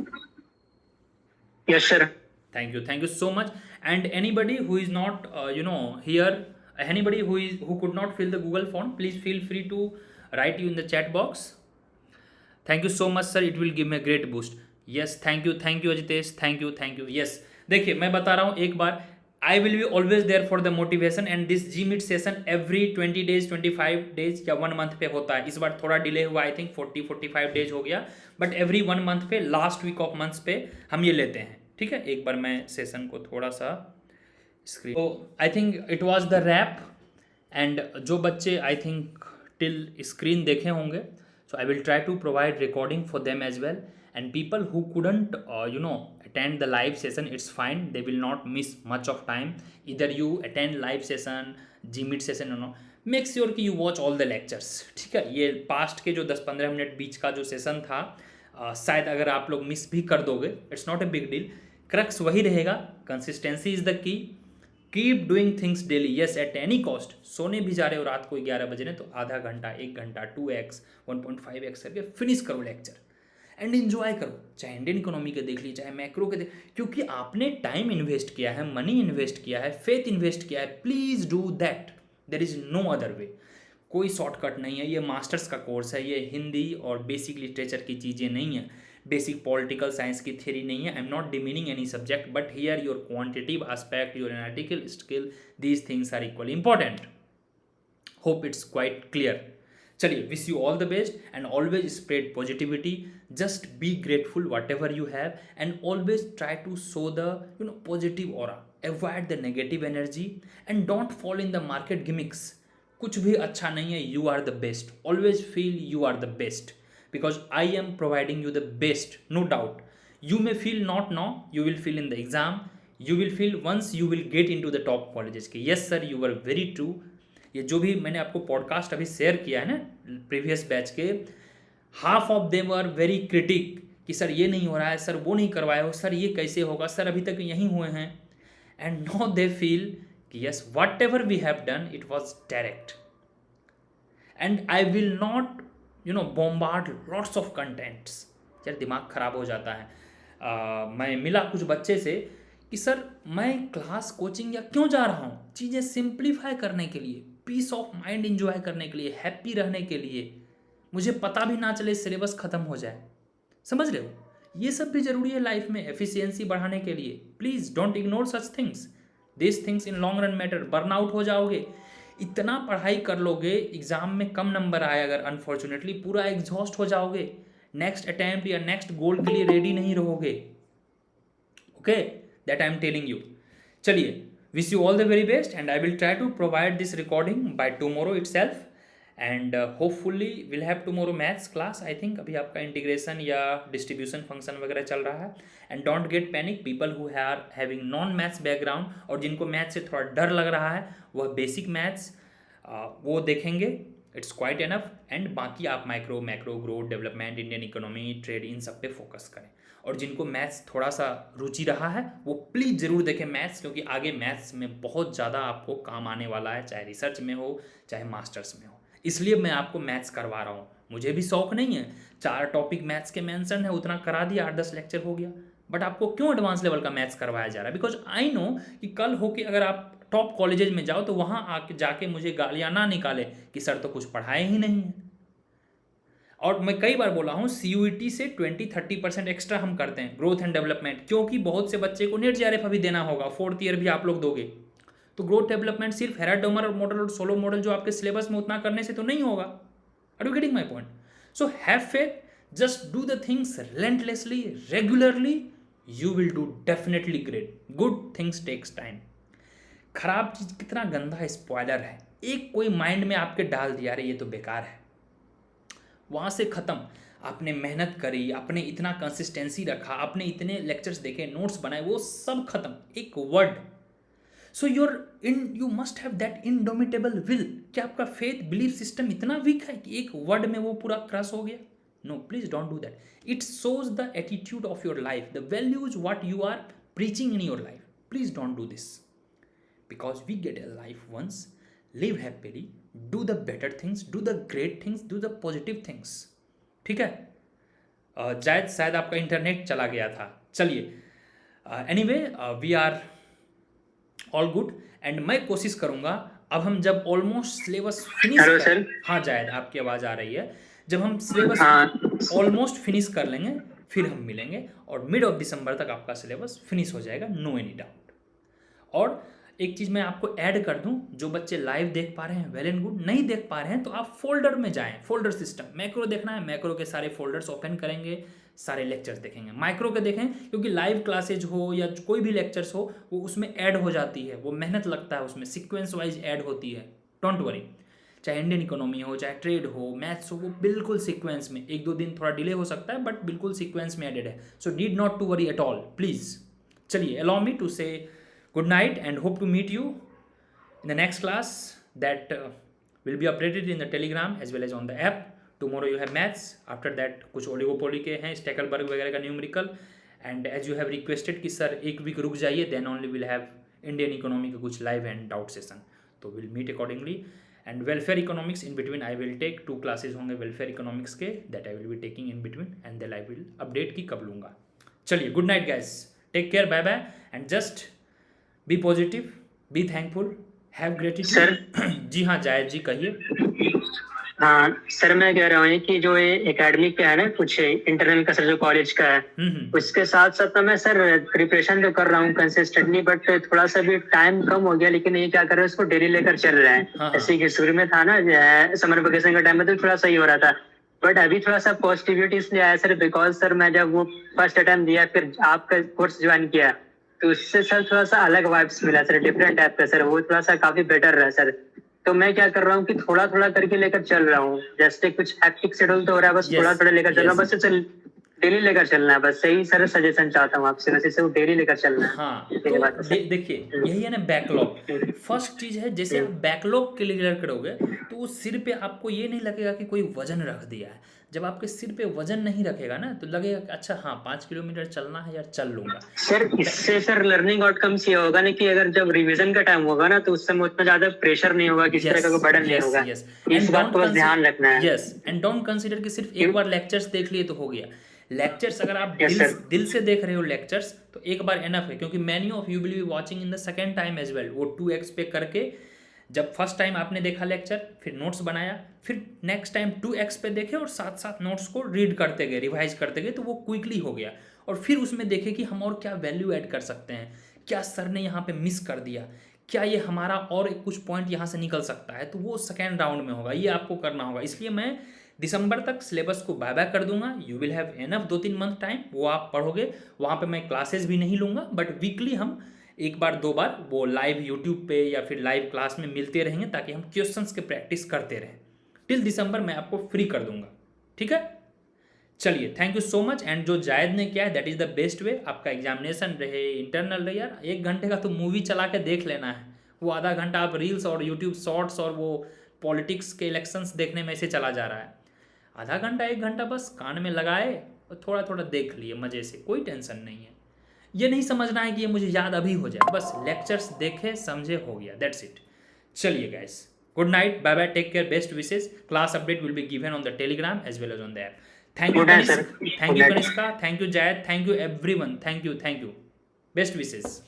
Yes, sir. Thank you so much. And anybody who is not here, anybody who could not fill the Google form, please feel free to write you in the chat box. Thank you so much sir, it will give me a great boost. Yes, thank you Ajitesh, thank you। yes, देखिए मैं बता रहा हूँ एक बार, I will be always there for the motivation, and this Gmeet session every 20 days 25 days या 1 month पे होता है। इस बार थोड़ा डिले हुआ, आई थिंक 40-45 डेज हो गया, बट एवरी 1 मंथ पे लास्ट वीक ऑफ मंथ्स पे हम ये लेते हैं, ठीक है। एक बार मैं सेशन को थोड़ा सा स्क्रीन, तो I think it was the wrap, and जो बच्चे आई थिंक टिल स्क्रीन देखे होंगे, so I will try to provide recording for them as well, and people who couldn't attend the live session, it's fine, they will not miss much of time, either you attend live session, Gmeet session or not, make sure कि you watch all the lectures, ठीक है। ये past के जो 10-15 minute बीच का जो session था, शायद अगर आप लोग मिस भी कर दोगे, it's not a big deal, crux वही रहेगा, consistency is the key, keep doing things daily, yes eight any cost. सोने भी जा रहे हो रात को 11 बजे ने, तो आधा घंटा, 1 घंटा, 2x 1.5x करके फिनिश करो लेक्चर, एंड इन्जॉय करो, चाहे इंडियन इकोनॉमी के देख ली, चाहे मैक्रो के देख, क्योंकि आपने टाइम इन्वेस्ट किया है, मनी इन्वेस्ट किया है, फेथ इन्वेस्ट किया है, please do that, there is no other way, कोई शॉर्टकट नहीं है। ये मास्टर्स का कोर्स है, ये हिंदी और बेसिक लिटरेचर की चीज़ें नहीं है, बेसिक पॉलिटिकल साइंस की थ्योरी नहीं है। I am not demeaning any subject, but here your quantitative aspect, your analytical skill, these things are equally important. Hope it's quite clear. चलिए, wish you all the best, and always spread positivity, just be grateful whatever you have, and always try to show the positive aura, avoid the negative energy, and don't follow in the market gimmicks. कुछ भी अच्छा नहीं है, you are the best, always feel you are the best, because I am providing you the best, no doubt. You may feel not now, you will feel in the exam, you will feel once you will get into the top colleges के। yes sir, you were very true। ये जो भी मैंने आपको podcast अभी share किया है ना प्रीवियस बैच के, half of them are very critic कि सर ये नहीं हो रहा है, सर वो नहीं करवाए हो, सर ये कैसे होगा, सर अभी तक यहीं हुए हैं, एंड नाउ दे फील कि yes whatever we have done it was direct, and I will not bombard lots of contents। यार दिमाग ख़राब हो जाता है। मैं मिला कुछ बच्चे से कि सर मैं क्लास कोचिंग या क्यों जा रहा हूँ, चीज़ें सिंप्लीफाई करने के लिए, पीस ऑफ माइंड इंजॉय करने के लिए, हैप्पी रहने के लिए, मुझे पता भी ना चले सिलेबस ख़त्म हो जाए, समझ रहे हो, ये सब भी ज़रूरी है लाइफ में एफिशिएंसी बढ़ाने के लिए। Please don't ignore such things, this things in long run matter. Burnout हो जाओगे, इतना पढ़ाई कर लोगे, एग्ज़ाम में कम नंबर आए अगर अनफॉर्चुनेटली, पूरा एग्जॉस्ट हो जाओगे, नेक्स्ट अटेम्प्ट या नेक्स्ट गोल के लिए रेडी नहीं रहोगे। Okay, that I am telling you. चलिए, wish you all the very best and I will try to provide this recording by tomorrow itself and hopefully will have tomorrow maths class. I think अभी आपका integration या distribution function वगैरह चल रहा है। And don't get panic, people who are having non maths background और जिनको maths से थोड़ा डर लग रहा है वह बेसिक मैथ्स वो देखेंगे, इट्स क्वाइट एनफ। एंड बाकी आप micro, macro, growth, development, Indian economy, trade, इन सब पे फोकस करें। और जिनको मैथ्स थोड़ा सा रुचि रहा है वो प्लीज़ ज़रूर देखें मैथ्स, क्योंकि आगे मैथ्स में बहुत ज़्यादा आपको काम आने वाला है, चाहे रिसर्च में हो चाहे मास्टर्स में हो। इसलिए मैं आपको मैथ्स करवा रहा हूँ। मुझे भी शौक नहीं है, 4 टॉपिक मैथ्स के मेंशन है, उतना करा दिया, 8-10 लेक्चर हो गया। बट आपको क्यों एडवांस लेवल का मैथ्स करवाया जा रहा है? बिकॉज आई नो कि कल हो के अगर आप टॉप कॉलेजेज में जाओ तो वहाँ आके जाके मुझे गालियाँ ना निकाले कि सर तो कुछ पढ़ाए ही नहीं है। और मैं कई बार बोला हूँ CUET से 20-30% एक्स्ट्रा हम करते हैं ग्रोथ एंड डेवलपमेंट, क्योंकि बहुत से बच्चे को नेट JRF अभी देना होगा, 4th ईयर भी आप लोग दोगे। तो ग्रोथ डेवलपमेंट सिर्फ हेराडोमर और मॉडल और सोलो मॉडल जो आपके सिलेबस में उतना करने से तो नहीं होगा। Are you getting my point? So have faith, just do the things relentlessly, regularly, you will do definitely great. Good things takes time. खराब चीज कितना गंदा स्पॉइलर है, एक कोई माइंड में आपके डाल दिया अरे ये तो बेकार है, वहाँ से ख़त्म। आपने मेहनत करी, आपने इतना कंसिस्टेंसी रखा, आपने इतने लेक्चर्स देखे, नोट्स बनाए, वो सब खत्म। एक word. So you must have that indomitable will. क्या आपका फेथ बिलीफ सिस्टम इतना वीक है कि एक वर्ड में वो पूरा क्रश हो गया? No, please don't do that. It shows the attitude of your life, the values what you are preaching in your life. Please don't do this, because we get a life once. Live happily, do the better things, do the great things, do the positive things. ठीक है? शायद आपका internet चला गया था। चलिए, anyway we are all good and मैं कोशिश करूंगा अब हम जब almost syllabus finish hello sir. हाँ जायद, आपकी आवाज़ आ रही है। जब हम सिलेबस ऑलमोस्ट फिनिश कर लेंगे फिर हम मिलेंगे और मिड ऑफ दिसंबर तक आपका सिलेबस फिनिश हो जाएगा, नो एनी डाउट। और एक चीज़ मैं आपको ऐड कर दूं, जो बच्चे लाइव देख पा रहे हैं वेल एंड गुड, नहीं देख पा रहे हैं तो आप फोल्डर में जाएं, फोल्डर सिस्टम। मैक्रो देखना है, मैक्रो के सारे फोल्डर्स ओपन करेंगे, सारे लेक्चर्स देखेंगे। माइक्रो के देखें, क्योंकि लाइव क्लासेज हो या कोई भी लेक्चर्स हो वो उसमें ऐड हो जाती है, वो मेहनत लगता है उसमें, सीक्वेंस वाइज ऐड होती है। डोंट वरी, चाहे इंडियन इकोनॉमी हो, चाहे ट्रेड हो, मैथ्स हो, वो बिल्कुल सीक्वेंस में, 1-2 दिन थोड़ा डिले हो सकता है बट बिल्कुल सीक्वेंस में एडेड है। So need not to worry at all, please. चलिए, allow me to say good night and hope to meet you in the next class that will be updated in the Telegram as well as on the app. Tomorrow you have maths, after that कुछ oligopoly के हैं, Stackelberg वगैरह का numerical, and as you have requested कि sir एक week रुक जाइए, then only will have Indian economy का कुछ लाइव एंड डाउट सेशन, तो will meet accordingly. And welfare economics in between I will take 2 classes होंगे वेलफेयर इकोनॉमिक्स के, that I will be taking in between and then I will update की कब लूँगा। चलिए, good night guys, take care, bye bye and just be positive, be thankful, have gratitude. Sir. जी हाँ जायद जी, कहिए। हाँ सर, मैं कह रहा हूँ कि जो ये एकेडमिक का है ना, कुछ इंटरनल का सर जो कॉलेज का है, उसके साथ साथ तो मैं सर प्रिपरेशन तो कर रहा हूँ कंसिस्टेंटली, बट थोड़ा सा भी टाइम कम हो गया। लेकिन ये क्या कर रहे हैं, उसको डेली लेकर चल रहे हैं। हाँ। जैसे कि शुरू में था ना, समर वेकेशन का टाइम में तो थोड़ा सही हो रहा था, बट अभी थोड़ा सा पॉजिटिविटी इसलिए आया सर, बिकॉज सर मैं जब वो फर्स्ट अटेम्प्ट दिया फिर आपका कोर्स ज्वाइन किया तो उससे सर थोड़ा सा अलग वाइब्स मिला सर, डिफरेंट टाइप का सर, वो थोड़ा सा काफी बेटर रहा सर। तो मैं क्या कर रहा हूँ कि थोड़ा थोड़ा करके लेकर चल रहा हूँ, जैसे कुछ हैक्टिक शेड्यूल तो हो रहा है, बस थोड़ा थोड़ा लेकर चल रहा हूँ, बस चल डेली लेकर चलना है, बस सही सर सजेशन चाहता हूँ आपसे, वैसे से वो डेली लेकर चलना है। हाँ, तो देखिए यही है ना बैकलॉग। फर्स्ट चीज है, जैसे आप बैकलॉग क्लियर करोगे तो वो सिर पे आपको ये नहीं लगेगा कि कोई वजन रख दिया है। जब आपके सिर पे वजन नहीं रखेगा ना तो लगेगा कि अच्छा हाँ 5 किलोमीटर चलना है यार, चल लूंगा। सर इससे सर लर्निंग आउटकम्स ये होगा ना कि अगर जब रिवीजन का टाइम होगा ना तो उस समय उतना ज्यादा प्रेशर नहीं होगा, किसी तरह का कोई बर्डन नहीं होगा। इस बात को बस ध्यान रखना है। यस, एंड डोंट कंसीडर कि सिर्फ एक बार लेक्चर्स देख लिए तो हो गया। लेक्चर्स अगर आप दिल से देख रहे हो लेक्चर्स तो एक बार एनफ है, क्योंकि many of you will be watching in the second time as well. वो 2x पे करके, जब फर्स्ट टाइम आपने देखा लेक्चर, फिर नोट्स बनाया, फिर नेक्स्ट टाइम 2x पे देखे और साथ साथ नोट्स को रीड करते गए, रिवाइज करते गए, तो वो क्विकली हो गया। और फिर उसमें देखे कि हम और क्या वैल्यू ऐड कर सकते हैं, क्या सर ने यहाँ पे मिस कर दिया, क्या ये हमारा और कुछ पॉइंट यहाँ से निकल सकता है, तो वो सेकेंड राउंड में होगा, ये आपको करना होगा। इसलिए मैं दिसंबर तक सिलेबस को बाय बाय कर दूंगा, you will have enough 2-3 month time, वो आप पढ़ोगे। वहाँ पे मैं क्लासेस भी नहीं लूँगा, बट वीकली हम एक बार 2 बार वो लाइव यूट्यूब पे या फिर लाइव क्लास में मिलते रहेंगे, ताकि हम क्वेश्चंस के प्रैक्टिस करते रहें। टिल दिसंबर मैं आपको फ्री कर दूंगा, ठीक है। चलिए, thank you so much. And जो जायद ने किया है that is the best way. आपका एग्जामिनेशन रहे, इंटरनल रहे, यार 1 घंटे का तो मूवी चला के देख लेना है, वो आधा घंटा आप रील्स और यूट्यूब शॉर्ट्स और वो पॉलिटिक्स के इलेक्शंस देखने में से चला जा रहा है। आधा घंटा 1 घंटा बस कान में लगाए और थोड़ा थोड़ा देख लिए मज़े से, कोई टेंशन नहीं है। ये नहीं समझना है कि ये मुझे याद अभी हो जाए, बस लेक्चर्स देखे समझे हो गया, दैट्स इट। चलिए guys, good night, bye bye, take care, best wishes. Class update will be given on the Telegram as well as on the app. Thank you Good night, sir. Kanishk, thank you Kanishka, thank you Zaid, thank you everyone, thank you, best wishes.